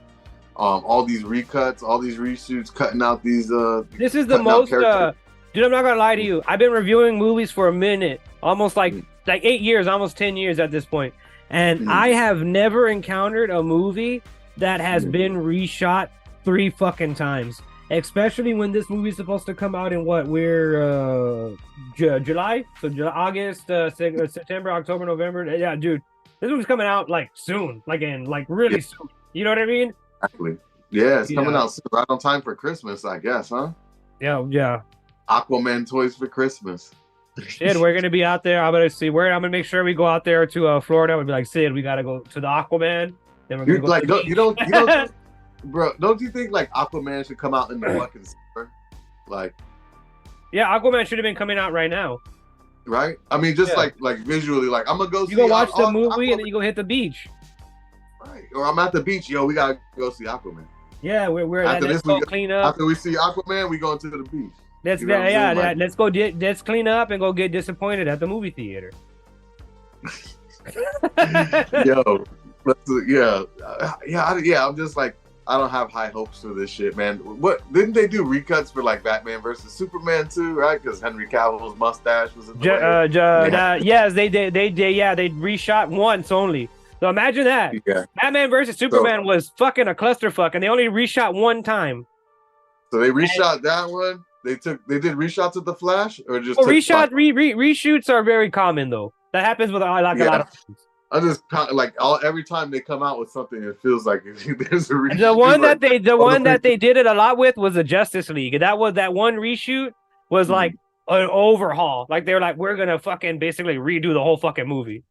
All these recuts, all these reshoots, cutting out these. This is the most. Dude, I'm not gonna lie to you. I've been reviewing movies for a minute, almost like 8 years, almost 10 years at this point, and I have never encountered a movie that has been reshot 3 fucking times. Especially when this movie's supposed to come out in what July, so August, September, October, November. Yeah, dude, this movie's coming out like soon, like really soon. You know what I mean? Exactly. Yeah, it's coming out right on time for Christmas, I guess, huh? Yeah. Aquaman toys for Christmas. Sid, we're gonna be out there. I'm gonna make sure we go out there to Florida and be like, Sid, we gotta go to the Aquaman. Then we're gonna go you don't bro, don't you think like Aquaman should come out in the fucking summer? Like, yeah, Aquaman should have been coming out right now. Right? I mean, just like visually, like I'm gonna go. You go watch the movie and then you go hit the beach. Right. Or I'm at the beach, we gotta go see Aquaman. Yeah, let's go clean up. After we see Aquaman, we going to the beach. Let's let's clean up and go get disappointed at the movie theater. I'm just like, I don't have high hopes for this shit, man. What didn't they do recuts for like Batman versus Superman too, right? Because Henry Cavill's mustache was in the way. Yes, they did. Yeah, they reshot once only. So imagine that. Yeah. Batman versus Superman was fucking a clusterfuck, and they only reshot one time. So they reshot that one. They did reshots of the Flash, or just reshoots are very common though. That happens with like a lot of things. I just like every time they come out with something, it feels like there's a reshoot. The one that they did it a lot with was the Justice League. That one reshoot was like an overhaul. Like they're like, we're gonna fucking basically redo the whole fucking movie.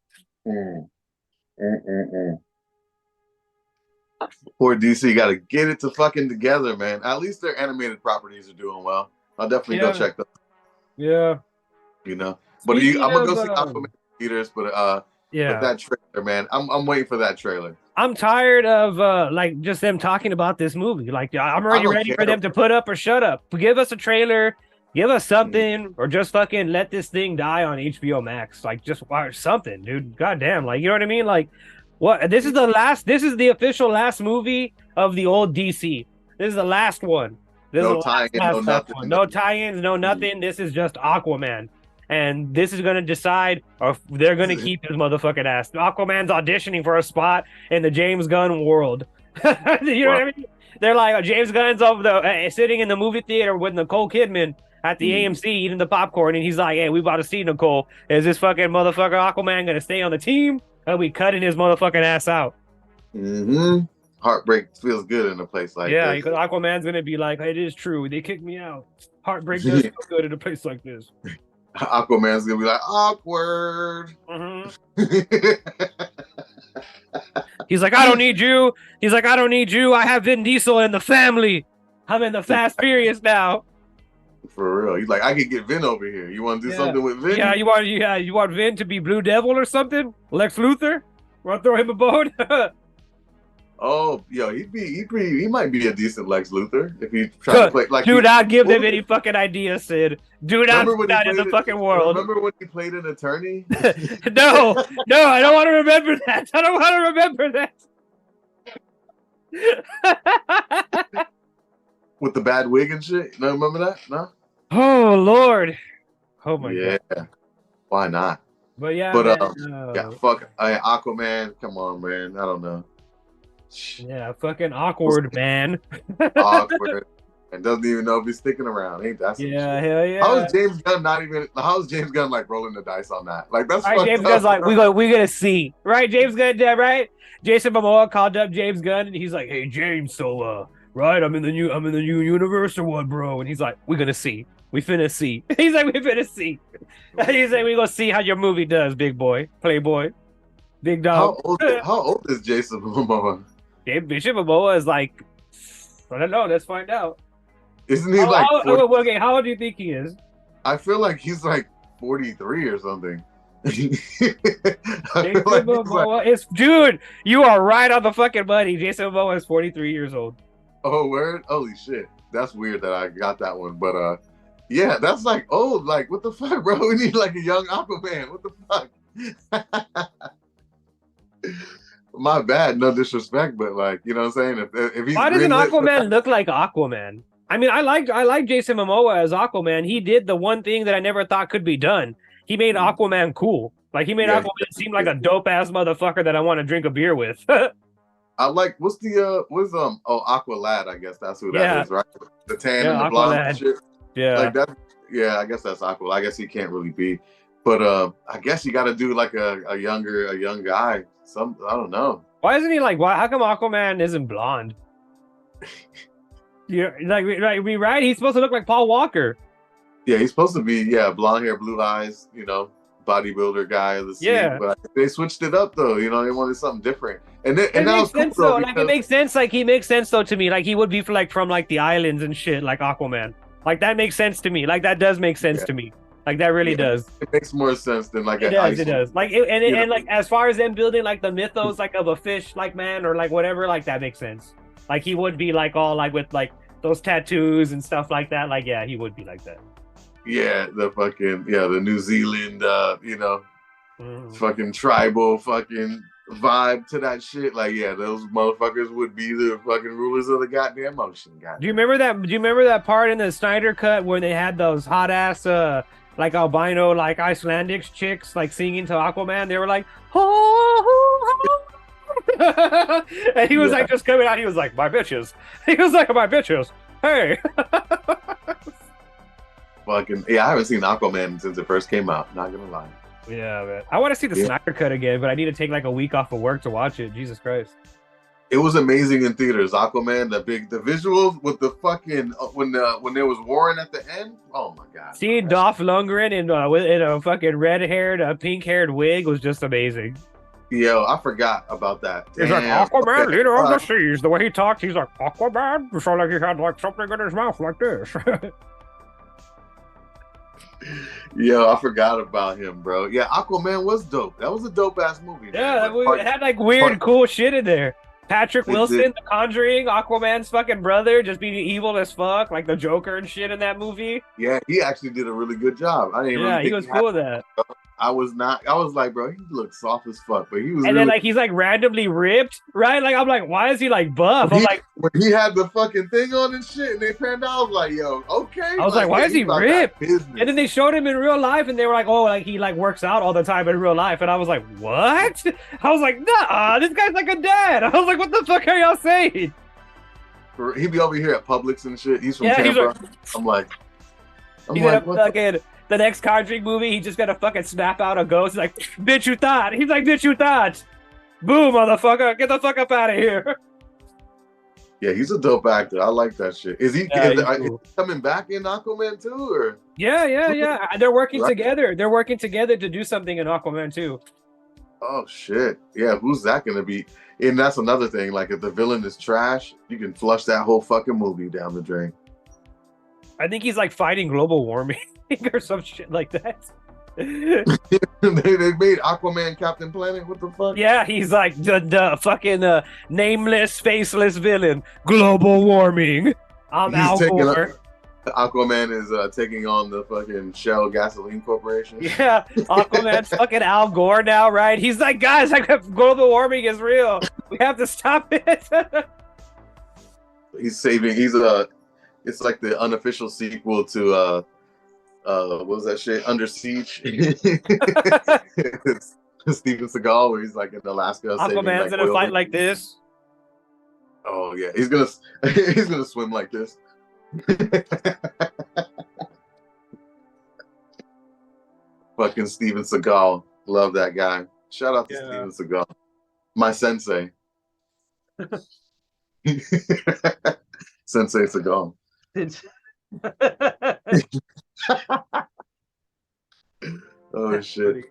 Poor DC got to get it to fucking together, man. At least their animated properties are doing well. I'll definitely go check them. Yeah. You know, but I'm gonna go see Aquaman theaters, but that trailer, man, I'm waiting for that trailer. I'm tired of like just them talking about this movie. Like I'm already ready for them to put up or shut up. Give us a trailer, give us something, or just fucking let this thing die on HBO Max. Like just watch something, dude. Goddamn, like you know what I mean? Like what? This is the official last movie of the old DC. This is the last one. No tie-ins, no nothing. No tie-ins, no nothing. This is just Aquaman. And this is going to decide if they're going to keep his motherfucking ass. Aquaman's auditioning for a spot in the James Gunn world. You know what I mean? They're like, James Gunn's over sitting in the movie theater with Nicole Kidman at the AMC eating the popcorn. And he's like, hey, we about to see Nicole. Is this fucking motherfucker Aquaman going to stay on the team? Or are we cutting his motherfucking ass out? Mm-hmm. Heartbreak feels good in a place like this. Yeah, because Aquaman's going to be like, it is true. They kicked me out. Heartbreak does feel good in a place like this. Aquaman's gonna be like, awkward. He's like, I don't need you. He's like, I don't need you. I have Vin Diesel in the family. I'm in the Fast Furious now. For real. He's like, I could get Vin over here. You want to do something with Vin? Yeah, you want Vin to be Blue Devil or something? Lex Luthor? Want to throw him a bone? Oh, yo, he might be a decent Lex Luthor if he tries to play like. Do not give them any fucking ideas, Sid. Do not put that in the fucking world. Remember when he played an attorney? No, I don't want to remember that. I don't want to remember that. With the bad wig and shit. No, remember that? No. Oh Lord. Oh my God. Yeah. Why not? But yeah. Fuck. Aquaman. Come on, man. I don't know. Yeah, fucking awkward, man. Awkward. And doesn't even know if he's sticking around. Ain't that some shit? Hell yeah. How is James Gunn like rolling the dice on that? Like that's right, James Gunn's like, we're gonna see. Right, James Gunn, right? Jason Momoa called up James Gunn and he's like, hey James, so right, I'm in the new universe or what, bro? And he's like, we're gonna see. We finna see. He's like, we finna see. He's like, we gonna see how your movie does, big boy, playboy, big dog. How old is Jason Momoa? Jason Momoa is like, I don't know. Let's find out. Isn't he like? Okay, how old do you think he is? I feel like he's like 43 or something. Jason Momoa is, dude. You are right on the fucking money. Jason Momoa is 43 years old. Oh, word! Holy shit! That's weird that I got that one, but yeah, that's like old. Like, what the fuck, bro? We need like a young Aquaman. What the fuck? My bad, no disrespect, but like, you know what I'm saying? If he's why doesn't Aquaman look like Aquaman? I mean, I like Jason Momoa as Aquaman. He did the one thing that I never thought could be done. He made Aquaman cool. Like he made Aquaman seem like a dope ass motherfucker that I want to drink a beer with. I like Aqualad, I guess that's who that is, right? The tan and the blonde and shit. Yeah. Like that. Yeah, I guess that's Aqualad. I guess he can't really be. But I guess you got to do like a young guy. I don't know. Why isn't he like? How come Aquaman isn't blonde? You're like right? He's supposed to look like Paul Walker. Yeah, he's supposed to be blonde hair, blue eyes. You know, bodybuilder guy of the scene. Yeah. But they switched it up though. You know, they wanted something different. And that makes sense though. Like it makes sense. Like he makes sense though to me. Like he would be from like the islands and shit, like Aquaman. Like that makes sense to me. Like that does make sense to me. Like that really does. It makes more sense than like it does. Like and like as far as them building like the mythos like of a fish like man or like whatever, like that makes sense. Like he would be like all like with like those tattoos and stuff like that. Like yeah, he would be like that. Yeah, the New Zealand fucking tribal fucking vibe to that shit. Like, yeah, those motherfuckers would be the fucking rulers of the goddamn ocean. Do you remember that? Do you remember that part in the Snyder cut where they had those hot ass like albino like Icelandic chicks like singing to Aquaman? They were like, oh, and he was like just coming out. He was like, my bitches. He was like, my bitches. Hey. Fucking yeah, I haven't seen Aquaman since it first came out. Not gonna lie. Yeah, man. I want to see the Snyder cut again, but I need to take like a week off of work to watch it. Jesus Christ. It was amazing in theaters. Aquaman, the visuals with the fucking when there was Warren at the end. Oh my god! Seeing Dolph Lundgren in a fucking red-haired, pink-haired wig was just amazing. Yo, I forgot about that. He's like Aquaman, leader of the seas. The way he talked, he's like Aquaman. It sounded like he had like something in his mouth like this. Yo, I forgot about him, bro. Yeah, Aquaman was dope. That was a dope ass movie. Yeah, it had like weird, cool shit in there. Patrick Wilson, The Conjuring, Aquaman's fucking brother, just being evil as fuck, like the Joker and shit in that movie. Yeah, he actually did a really good job. I didn't. Yeah, he was cool with that. I was like, bro, he looks soft as fuck, but he was. And then like he's like randomly ripped, right? Like I'm like, why is he like buff? I'm like, when he had the fucking thing on and shit, and they panned out, I was like, yo, okay. I was like, why is he ripped? And then they showed him in real life, and they were like, oh, like he like works out all the time in real life, and I was like, what? I was like, nah, this guy's like a dad. I was like, what the fuck are y'all saying? He be over here at Publix and shit. He's from Tampa. I'm like, fucking. The next Conjuring movie, he just gonna fucking snap out a ghost. He's like, bitch, you thought. He's like, bitch, you thought. Boom, motherfucker. Get the fuck up out of here. Yeah, he's a dope actor. I like that shit. Is he coming back in Aquaman 2? Or? Yeah. They're working together. They're working together to do something in Aquaman 2. Oh, shit. Yeah, who's that going to be? And that's another thing. Like, if the villain is trash, you can flush that whole fucking movie down the drain. I think he's like fighting global warming or some shit like that. they made Aquaman Captain Planet. What the fuck? Yeah, he's like the fucking nameless, faceless villain. Global warming. I'm Al Gore. Aquaman is taking on the fucking Shell Gasoline Corporation. Yeah, Aquaman's fucking Al Gore now, right? He's like, guys, like global warming is real. We have to stop it. It's like the unofficial sequel to what was that shit? Under Siege. Steven Seagal, where he's like in Alaska. Aquaman's in a fight like this. Oh yeah, he's gonna swim like this. Fucking Steven Seagal, love that guy. Shout out to Steven Seagal, my sensei. Sensei Seagal. Oh shit.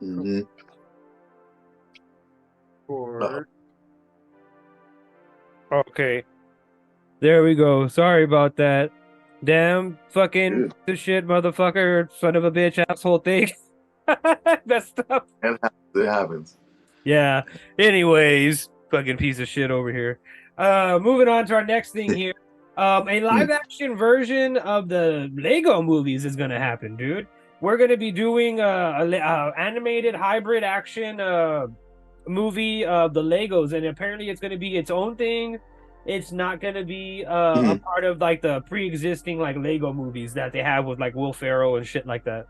Mm-hmm. Okay. There we go. Sorry about that. Damn fucking the shit motherfucker, son of a bitch, asshole thing. Messed up. It happens. Yeah. Anyways, fucking piece of shit over here. Moving on to our next thing here. A live action version of the Lego movies is gonna happen, dude. We're gonna be doing a animated hybrid action movie of the Legos, and apparently it's gonna be its own thing. It's not gonna be a part of like the pre-existing like Lego movies that they have with like Will Ferrell and shit like that.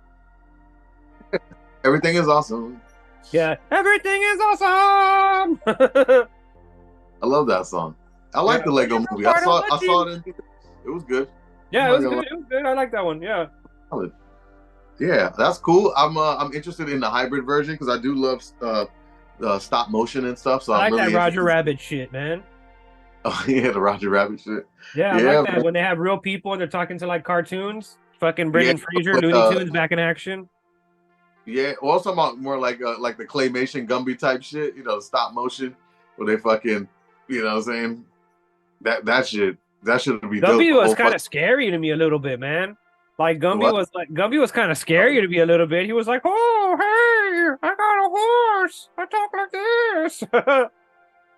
Everything is awesome. Yeah, everything is awesome. I love that song. I like the Lego movie. I saw it in theaters. It was good. Yeah, it was good. It was good. I like that one. Yeah. Yeah, that's cool. I'm interested in the hybrid version because I do love the stop motion and stuff. So I like that Roger Rabbit shit, man. Oh yeah, the Roger Rabbit shit. Yeah, I like that man. When they have real people and they're talking to like cartoons. Fucking Brendan Fraser, Looney Tunes back in action. Yeah, also about more like the claymation Gumby type shit. You know, stop motion where they fucking, you know what I'm saying? That shit would be dope. Gumby was kind of scary to me a little bit, man. Like Gumby was kind of scary to me a little bit. He was like, "Oh, hey, I got a horse. I talk like this."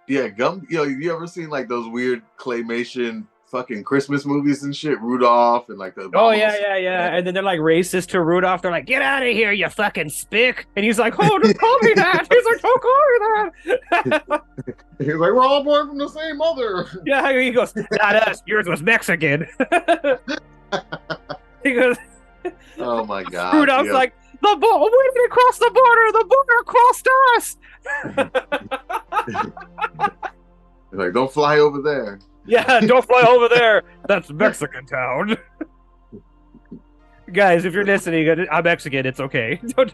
Yeah, Gumby. You ever seen like those weird claymation fucking Christmas movies and shit, Rudolph and like the. Oh yeah. And then they're like racist to Rudolph. They're like, "Get out of here, you fucking spick!" And he's like, "Oh, don't call me that." He's like, "Don't call me that." He's like, "We're all born from the same mother." Yeah, he goes, "Not us. Yours was Mexican." He goes, "Oh my god." Rudolph's like, "We didn't cross the border. The border crossed us." He's like, "Don't fly over there." Yeah, don't fly over there. That's Mexican town. Guys, if you're listening, I'm Mexican. It's okay. Don't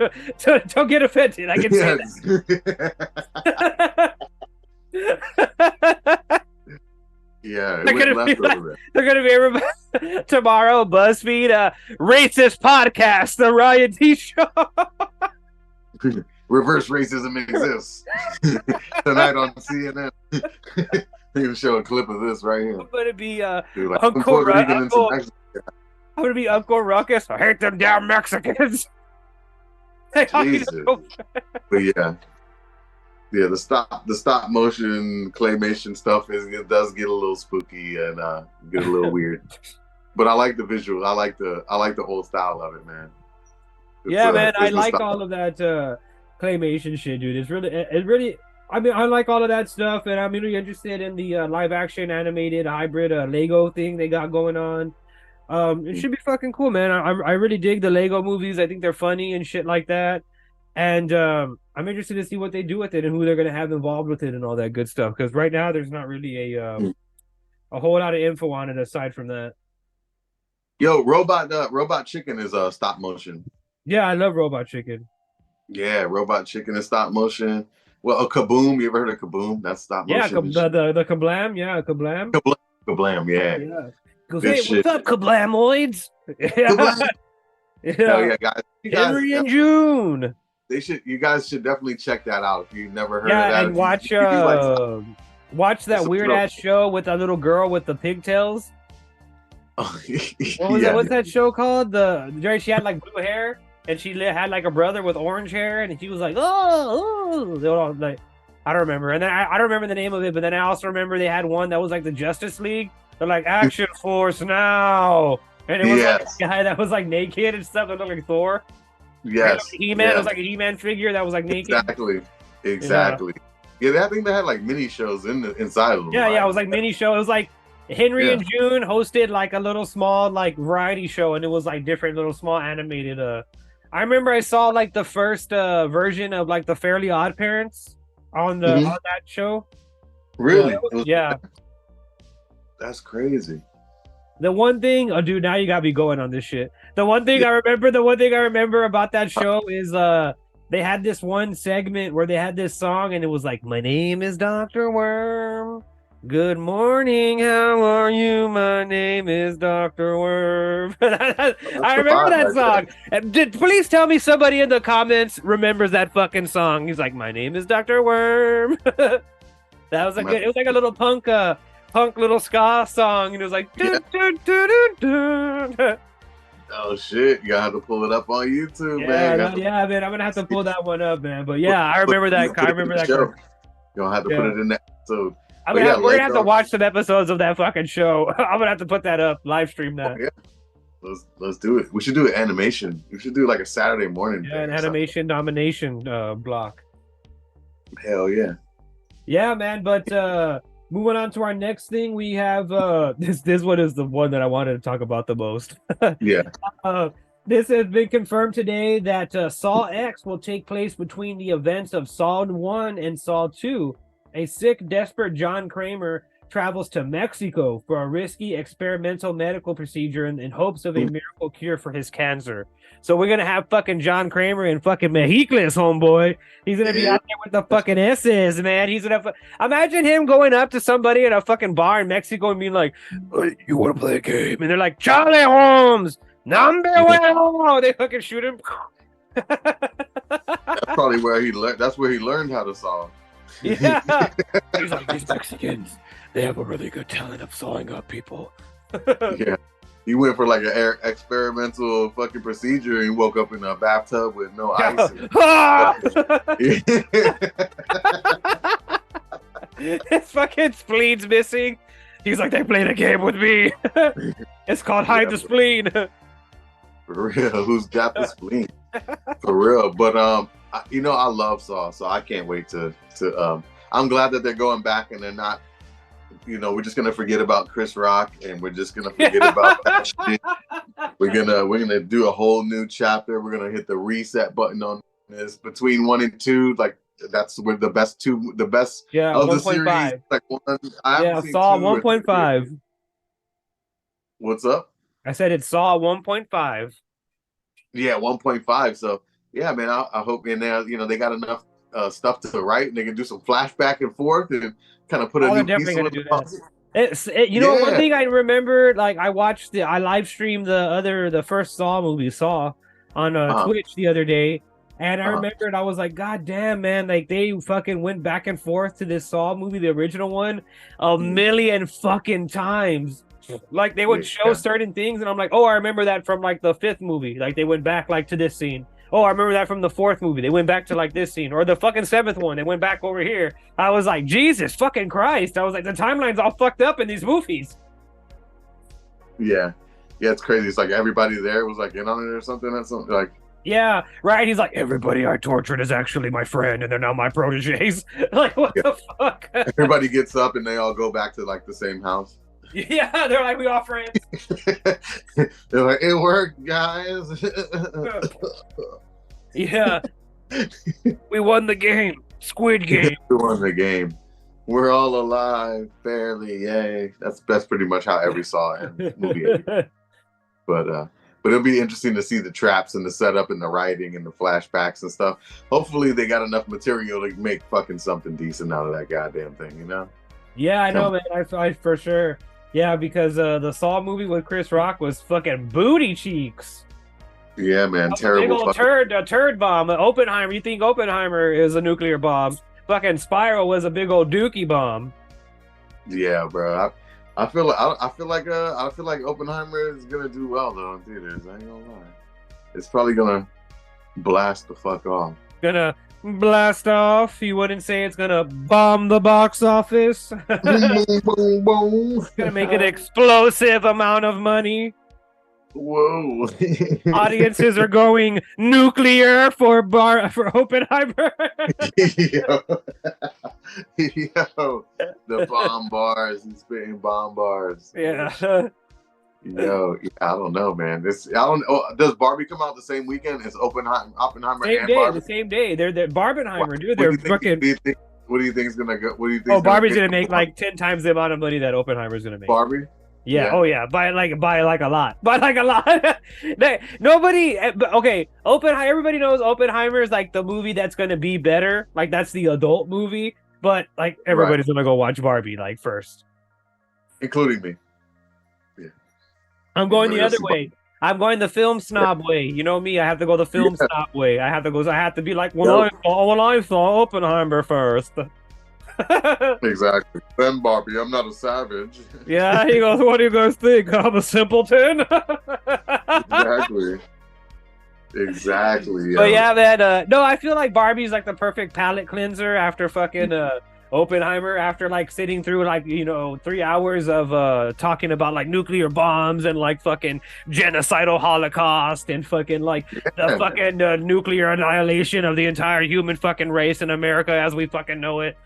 get offended. I can say that. Yeah, they're gonna be everybody tomorrow. BuzzFeed, racist podcast, the Ryan.T show. Reverse racism exists tonight on CNN. They can show a clip of this right here. I'm gonna be Dude, like Uncle Ruckus. I hate them damn Mexicans. Jesus. But yeah, the stop motion claymation stuff it does get a little spooky and get a little weird. But I like the visual. I like the old style of it, man. Man, I like all of that claymation shit, dude. It really. I mean, I like all of that stuff, and I'm really interested in the live action animated hybrid Lego thing they got going on. It should be fucking cool, man. I really dig the Lego movies. I think they're funny and shit like that. And I'm interested to see what they do with it and who they're gonna have involved with it and all that good stuff. Because right now there's not really a whole lot of info on it aside from that. Yo, Robot Chicken is stop motion. Yeah, I love Robot Chicken. Yeah, Robot Chicken is stop motion. Well, Kaboom. You ever heard of Kaboom? That's stop motion. Yeah, the Kablam. Yeah, Kablam. Kablam. Yeah. Goes, hey, what's up, Kablamoids? Kablam. Hell yeah, guys. Henry and June. You guys should definitely check that out if you've never heard of that. And watch that weird ass show with that little girl with the pigtails. What's that show called? She had like blue hair. And she had like a brother with orange hair, and he was like, like, I don't remember. And then I don't remember the name of it, but then I also remember they had one that was like the Justice League. They're like, Action Force now. And it was like a guy that was like naked and stuff that looked like Thor. Yes. Like He-Man. It was like a He-Man figure that was like naked. Exactly. Yeah, I think they had like mini shows inside of them. Yeah, it was like mini show. It was like Henry and June hosted like a little small like variety show, and it was like different little small animated I remember I saw like the first version of like the Fairly Odd Parents on on that show. Really? Yeah. That's crazy. The one thing, dude, now you got me going on this shit. The one thing I remember about that show is they had this one segment where they had this song and it was like, "My name is Dr. Worm. Good morning, how are you? My name is Dr. Worm." I remember that song. And please tell me somebody in the comments remembers that fucking song. He's like, "My name is Dr. Worm." That was it was like a little punk little ska song, and it was like dun, dun, dun, dun, dun. Oh shit, you gotta have to pull it up on YouTube, man. Man, I'm gonna have to pull that one up, man. But yeah, I remember that. You're gonna have to put it in that episode. We're gonna have to watch some episodes of that fucking show. I'm gonna have to put that up, live stream that. Oh, yeah. Let's do it. We should do an animation. We should do like a Saturday morning. Yeah, an animation nomination block. Hell yeah. Yeah, man. But moving on to our next thing, we have this one is the one that I wanted to talk about the most. Yeah. This has been confirmed today that Saw X will take place between the events of Saw 1 and Saw 2. A sick, desperate John Kramer travels to Mexico for a risky experimental medical procedure in hopes of a miracle cure for his cancer. So we're gonna have fucking John Kramer in fucking Mexicles, homeboy. He's gonna be out there with the fucking S's, man. He's gonna imagine him going up to somebody at a fucking bar in Mexico and being like, "You want to play a game?" And they're like, "Charlie Holmes, number one." They fucking shoot him. That's probably where he learned. That's where he learned how to saw. Yeah. He's like, "These Mexicans, they have a really good talent of sawing up people." Yeah. He went for like an experimental fucking procedure and woke up in a bathtub with no ice. His fucking spleen's missing. He's like, they played a game with me. It's called Hide the Spleen. For real, who's got the spleen? For real, but I love Saw, so I can't wait to. I'm glad that they're going back and they're not. We're just gonna forget about Chris Rock and we're just gonna forget about that shit. We're gonna do a whole new chapter. We're gonna hit the reset button on this between 1 and 2. Like that's where the best of the series. Like Saw 1.5. What's up? I said it Saw 1.5. Yeah, 1.5. So yeah, man, I hope in there, they got enough stuff to write and they can do some flashback and forth and kind of put a new piece on the one thing I remember, like I live streamed the first Saw movie, Saw, on Twitch the other day, and I remembered I was like, God damn, man, like they fucking went back and forth to this Saw movie, the original one, a million fucking times. Like they would show certain things, and I'm like, oh, I remember that from like the 5th movie. Like they went back like to this scene. Oh, I remember that from the 4th movie. They went back to like this scene, or the fucking 7th one. They went back over here. I was like, Jesus fucking Christ! I was like, the timeline's all fucked up in these movies. Yeah, it's crazy. It's like everybody there was like in on it or something. That's something like. Yeah, right. He's like, everybody I tortured is actually my friend, and they're now my proteges. Like, what the fuck? Everybody gets up and they all go back to like the same house. Yeah, they're like, we all friends. They're like, it worked, guys. Yeah. We won the game. Squid Game. We won the game. We're all alive, barely, yay. That's pretty much how every Saw movie ends. But it'll be interesting to see the traps and the setup and the writing and the flashbacks and stuff. Hopefully they got enough material to make fucking something decent out of that goddamn thing, Yeah, I know, man. I for sure. Yeah, because the Saw movie with Chris Rock was fucking booty cheeks. Yeah, man, terrible. Big old a turd bomb. Oppenheimer. You think Oppenheimer is a nuclear bomb? Fucking Spiral was a big old dookie bomb. Yeah, bro. I feel like Oppenheimer is gonna do well though in theaters. I ain't gonna lie. It's probably gonna blast the fuck off. Gonna blast off. You wouldn't say it's gonna bomb the box office. Boom, boom, boom. Gonna make an explosive amount of money. Whoa. Audiences are going nuclear for Oppenheimer. Yo, the bomb bars. He's spitting bomb bars. Yeah. Yo, I don't know, man. Does Barbie come out the same weekend as Oppenheimer and Barbie? The same day. They're Barbenheimer, dude. They're fucking. What do you think is gonna go? What do you think? Oh, Barbie's gonna make like 10 times the amount of money that Oppenheimer's gonna make. Barbie. Yeah. Oh yeah. By like a lot. Nobody. Okay. Oppenheimer. Everybody knows Oppenheimer is like the movie that's gonna be better. Like that's the adult movie. But like everybody's gonna go watch Barbie like first, including me. Yeah. I'm going the other way. I'm going the film snob way. You know me. I have to go the film snob way. I have to be like when I saw Oppenheimer first. Exactly. Then Barbie, I'm not a savage. Yeah, he goes, what do you guys think? I'm a simpleton. Exactly. Yeah. But yeah, man. No, I feel like Barbie's like the perfect palate cleanser after fucking Oppenheimer. After like sitting through like 3 hours of talking about like nuclear bombs and like fucking genocidal Holocaust and fucking like the fucking nuclear annihilation of the entire human fucking race in America as we fucking know it.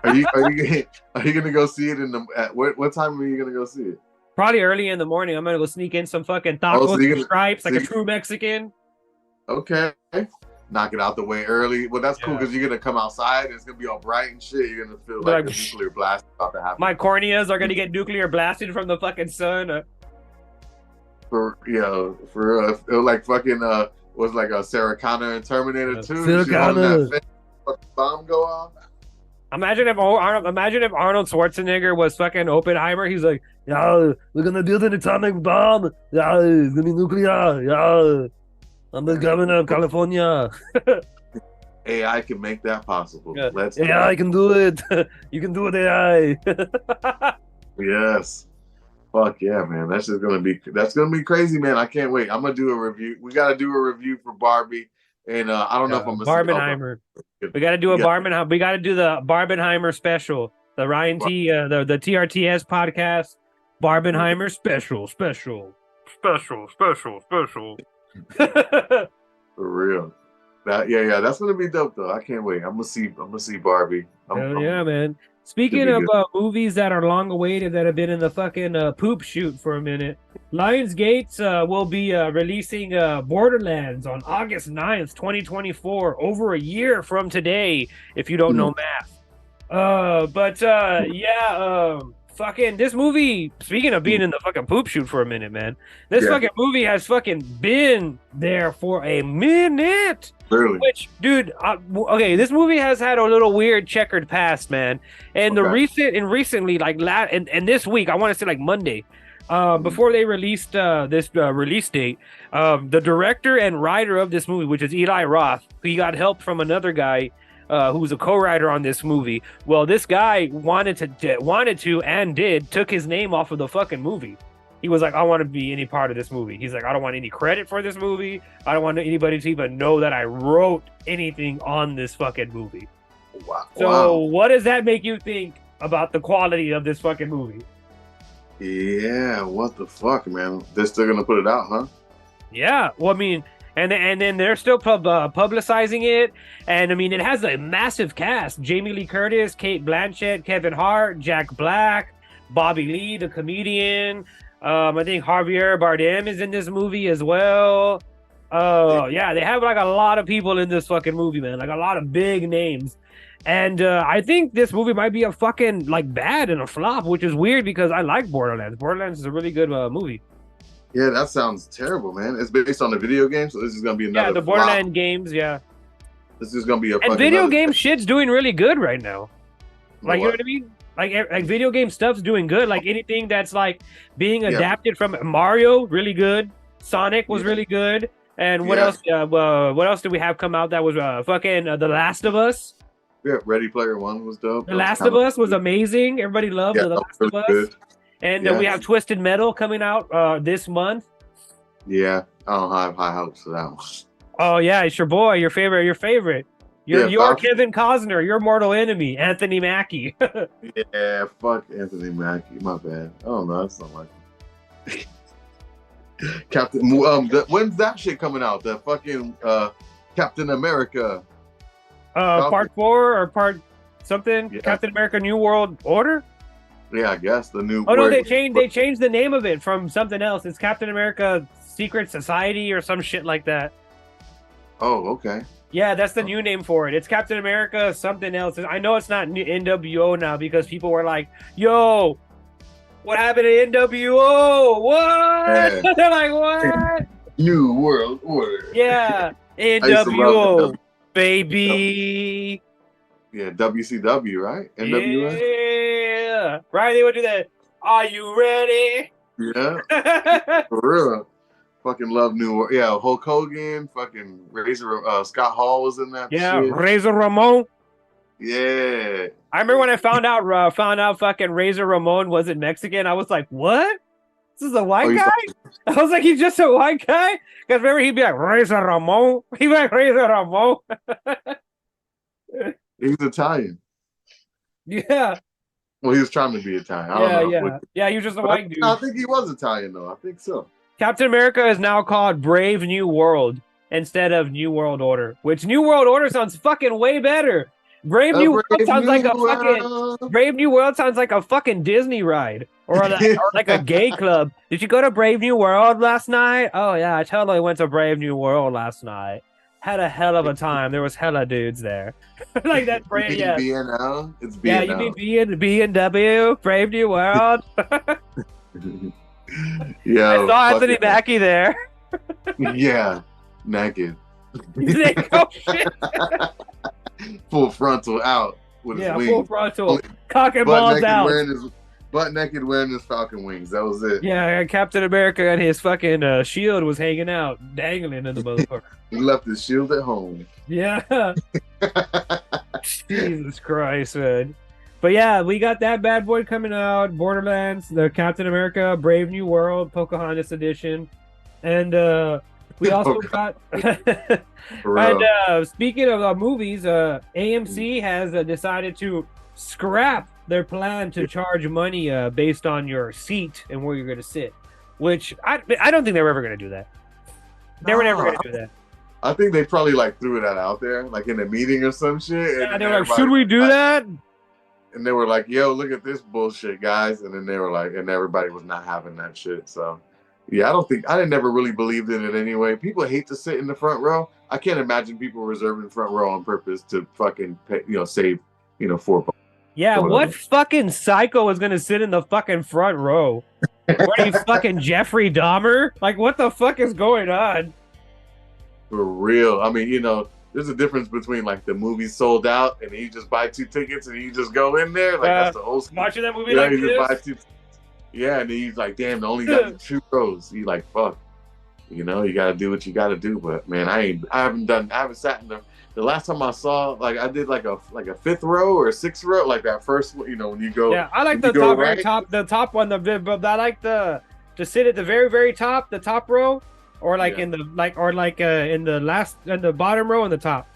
Are you gonna go see it at what time are you gonna go see it? Probably early in the morning. I'm gonna go sneak in some fucking tacos and stripes like a true Mexican. Okay, knock it out the way early. Well, that's cool because you're gonna come outside. It's gonna be all bright and shit. You're gonna feel like the nuclear blast about to happen. My corneas are gonna get nuclear blasted from the fucking sun. Like fucking was like a Sarah Connor in Terminator 2. Sarah Connor. Bomb go off. Imagine if Arnold Schwarzenegger was fucking Oppenheimer. He's like, yeah, we're gonna build an atomic bomb. Yeah, it's gonna be nuclear. Yeah, I'm the governor of California. AI can make that possible. Yeah. AI can do it. You can do it, AI. Yes. Fuck yeah, man. That's gonna be crazy, man. I can't wait. I'm gonna do a review. We gotta do a review for Barbie. And I don't know if I'm Barbenheimer. We got to do a Barbenheimer. We got to do the Barbenheimer special. The Ryan.T, the TRTS podcast, Barbenheimer special. For real. Yeah, that's gonna be dope though. I can't wait. I'm gonna see Barbie. Hell yeah, man. Speaking of movies that are long awaited that have been in the fucking poop shoot for a minute, Lionsgate will be releasing Borderlands on August 9th, 2024, over a year from today, if you don't know math. Fucking this movie, speaking of being in the fucking poop shoot for a minute, man, this fucking movie has fucking been there for a minute. Literally. Which, dude, okay, this movie has had a little weird checkered past, man. And recently, like and this week, I want to say like Monday, before they released this release date, the director and writer of this movie, which is Eli Roth, he got help from another guy who's a co-writer on this movie. Well, this guy wanted to and took his name off of the fucking movie. He was like, I want to be any part of this movie. He's like, I don't want any credit for this movie. I don't want anybody to even know that I wrote anything on this fucking movie. Wow. So what does that make you think about the quality of this fucking movie? Yeah, what the fuck, man? They're still gonna put it out, huh? Yeah, well, I mean, and then they're still publicizing it, and I mean, it has a massive cast: Jamie Lee Curtis, Kate Blanchett, Kevin Hart, Jack Black, Bobby Lee, the comedian. I think Javier Bardem is in this movie as well. Yeah, they have like a lot of people in this fucking movie, man. Like a lot of big names. And I think this movie might be a fucking like bad and a flop, which is weird because I like Borderlands. Borderlands is a really good movie. Yeah, that sounds terrible, man. It's based on the video game, so this is gonna be another. Yeah, the Borderlands games. Yeah, this is gonna be a. And video game shit's doing really good right now. Like, you know what I mean? Like video game stuff's doing good. Like anything that's like being adapted from Mario, really good. Sonic was really good. And what else? What else did we have come out that was fucking The Last of Us? Yeah, Ready Player One was dope. The Last of Us was amazing. Everybody loved The Last of Us. Good. And we have Twisted Metal coming out this month. Yeah, I don't have high hopes for that one. Oh yeah, it's your boy, your favorite. You're Kevin Costner, your mortal enemy, Anthony Mackie. Yeah, fuck Anthony Mackie. My bad. Oh no, that's not like Captain. When's that shit coming out? The fucking Captain America. Part 4 or part something? Yeah. Captain America: New World Order. Yeah, I guess the new. Oh no, they changed the name of it from something else. It's Captain America: Secret Society or some shit like that. Oh, okay. Yeah, that's the new name for it. It's Captain America something else. I know it's not NWO now because people were like, "Yo, what happened to NWO? What?" Yeah. They're like, "What?" New World Order. Yeah, NWO, baby. Yeah, WCW, right? NWO. Yeah, right. They would do that. Are you ready? Yeah, for real. Fucking love New World. Yeah, Hulk Hogan, fucking Razor, Scott Hall was in that. Yeah, shit. Razor Ramon. Yeah. I remember when I found out fucking Razor Ramon wasn't Mexican. I was like, what? This is a white guy? I was like, he's just a white guy? Because remember, he'd be like, Razor Ramon. He'd be like, Razor Ramon. He's Italian. Yeah. Well, he was trying to be Italian. I don't know. Yeah, he was just a white dude. I think he was Italian, though. I think so. Captain America is now called Brave New World instead of New World Order, which New World Order sounds fucking way better. Brave New World sounds like a fucking Disney ride or like a gay club. Did you go to Brave New World last night? Oh yeah, I totally went to Brave New World last night. Had a hell of a time. There was hella dudes there. Like that brave, yeah. B&L? It's B&L. Yeah, you mean B&W, Brave New World. Yeah, I saw Anthony Mackie there. Yeah, naked. Oh, shit. Full frontal out with his wings. Full frontal, cock and balls out. Butt naked wearing his falcon wings. That was it. Yeah, Captain America and his fucking shield was hanging out, dangling in the motherfucker. He left his shield at home. Yeah. Jesus Christ, man. But yeah, we got that bad boy coming out. Borderlands, the Captain America, Brave New World, Pocahontas edition. And we also got... And speaking of movies, AMC has decided to scrap their plan to charge money based on your seat and where you're going to sit, which I don't think they were ever going to do that. They were never going to do that. I think they probably like threw that out there, like in a meeting or some shit. Yeah, they were like, should we do that? And they were like, yo, look at this bullshit, guys. And then they were like, and everybody was not having that shit. So, yeah, I never really believed in it anyway. People hate to sit in the front row. I can't imagine people reserving the front row on purpose to fucking pay, save, $4. Yeah, what fucking psycho is going to sit in the fucking front row? What are you, fucking Jeffrey Dahmer? Like, what the fuck is going on? For real. I mean, there's a difference between like the movie sold out and you just buy 2 tickets and you just go in there. Like that's the old school. Watching that movie like this? Buy 2 yeah, and then he's like, damn, they only got 2 rows. He's like, fuck. You gotta do what you gotta do. But man, I haven't sat in the last time I saw, like I did like a 5th row or a 6th row, like that first when you go. Yeah, I like the top, the top one, but I like to sit at the very, very top, the top row. Or in the in the bottom row in the top.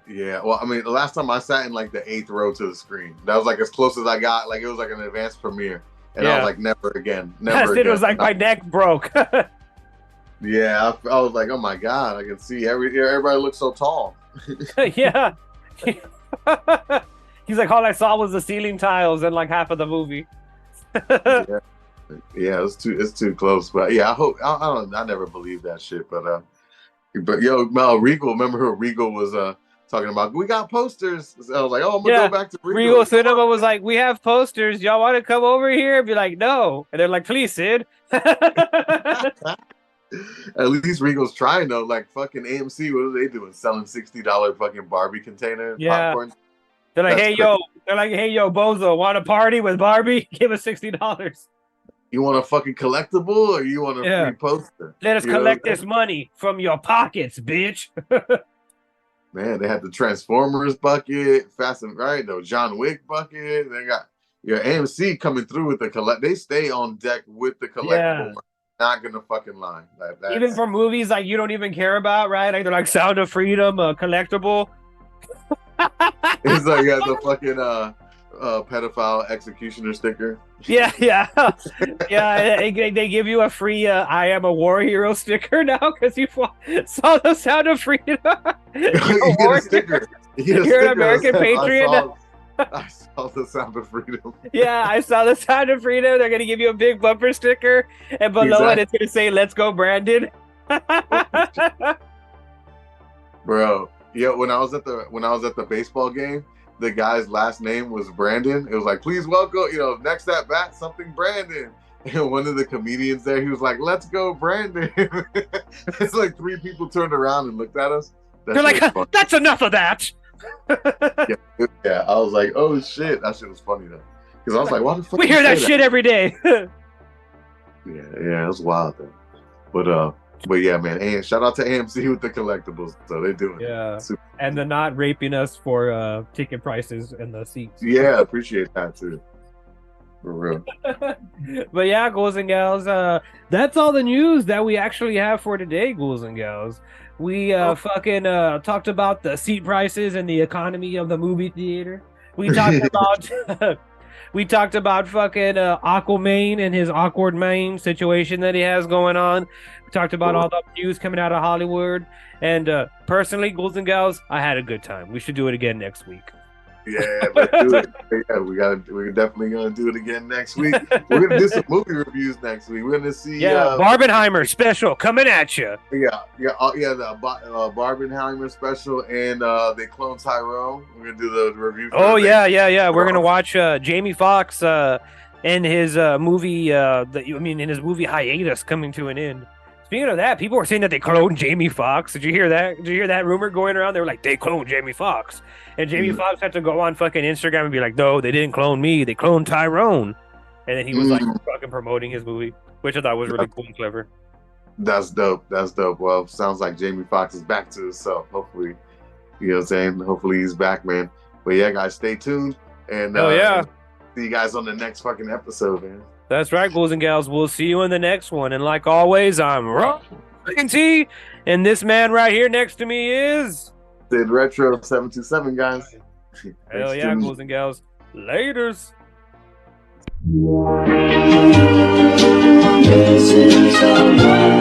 Yeah, well, I mean, the last time I sat in like the 8th row to the screen, that was like as close as I got. Like it was like an advanced premiere, and I was like, never again, never again. It was like my neck broke. Yeah, I was like, oh my god, I can see everybody looks so tall. Yeah. He's like, all I saw was the ceiling tiles and like half of the movie. Yeah, it's too close, but yeah, I never believed that shit, but yo, Regal, remember who Regal was talking about? We got posters. So I was like, oh, I'm gonna go back to Regal. Cinema was like, we have posters. Y'all want to come over here? Be like, no, and they're like, please, Sid. At least Regal's trying though. Like fucking AMC, what are they doing? Selling $60 fucking Barbie container popcorn. They're like, hey yo, Bozo, want a party with Barbie? Give us $60. You want a fucking collectible or you want a free poster? Let us collect this money from your pockets, bitch. Man, they had the Transformers bucket, John Wick bucket. They got your AMC coming through with the collect. They stay on deck with the collectible. Not gonna fucking lie. Even for movies like you don't even care about, right? Like they're like Sound of Freedom, collectible. It's like the fucking pedophile executioner sticker. Yeah. They give you a free I am a war hero sticker now because you saw the Sound of Freedom. You're a sticker. You're an American patriot. I saw the Sound of Freedom. Yeah, I saw the Sound of Freedom. They're gonna give you a big bumper sticker, and below it it's gonna say "Let's go, Brandon." Bro, yeah. When I was at the baseball game, the guy's last name was Brandon. It was like, please welcome, next at bat, something Brandon. And one of the comedians there, he was like, let's go, Brandon. It's like 3 people turned around and looked at us. They're like, that's enough of that. Yeah, I was like, oh shit, that shit was funny though. Because I was like, why the fuck? We hear that shit every day. Yeah, it was wild though. But yeah, man, and shout out to AMC with the collectibles. So they're doing it. And they're not raping us for ticket prices and the seats. Yeah, appreciate that too. For real. But yeah, ghouls and gals, that's all the news that we actually have for today, ghouls and gals. We fucking talked about the seat prices and the economy of the movie theater. We talked about we talked about fucking Aquaman and his awkward main situation that he has going on. We talked about all the news coming out of Hollywood. And personally, ghouls and gals, I had a good time. We should do it again next week. Yeah, let's do it. Yeah, we're definitely gonna do it again next week. We're gonna do some movie reviews next week. We're gonna see Barbenheimer special coming at you. The Barbenheimer special, and they clone Tyrone. We're gonna do the review. We're gonna watch Jamie Foxx in his movie. In his movie hiatus coming to an end. Speaking of that, people were saying that they cloned Jamie Foxx. Did you hear that? Did you hear that rumor going around? They were like, they cloned Jamie Foxx. And Jamie Foxx had to go on fucking Instagram and be like, no, they didn't clone me. They cloned Tyrone. And then he was like fucking promoting his movie, which I thought was really cool and clever. That's dope. Well, sounds like Jamie Foxx is back to himself. Hopefully, you know what I'm saying? Hopefully he's back, man. But yeah, guys, stay tuned. And see you guys on the next fucking episode, man. That's right, ghouls and gals. We'll see you in the next one. And like always, I'm Ryan.T. And this man right here next to me is Sid Retro 727, guys. Hell yeah, ghouls and gals. Laters. This is the one.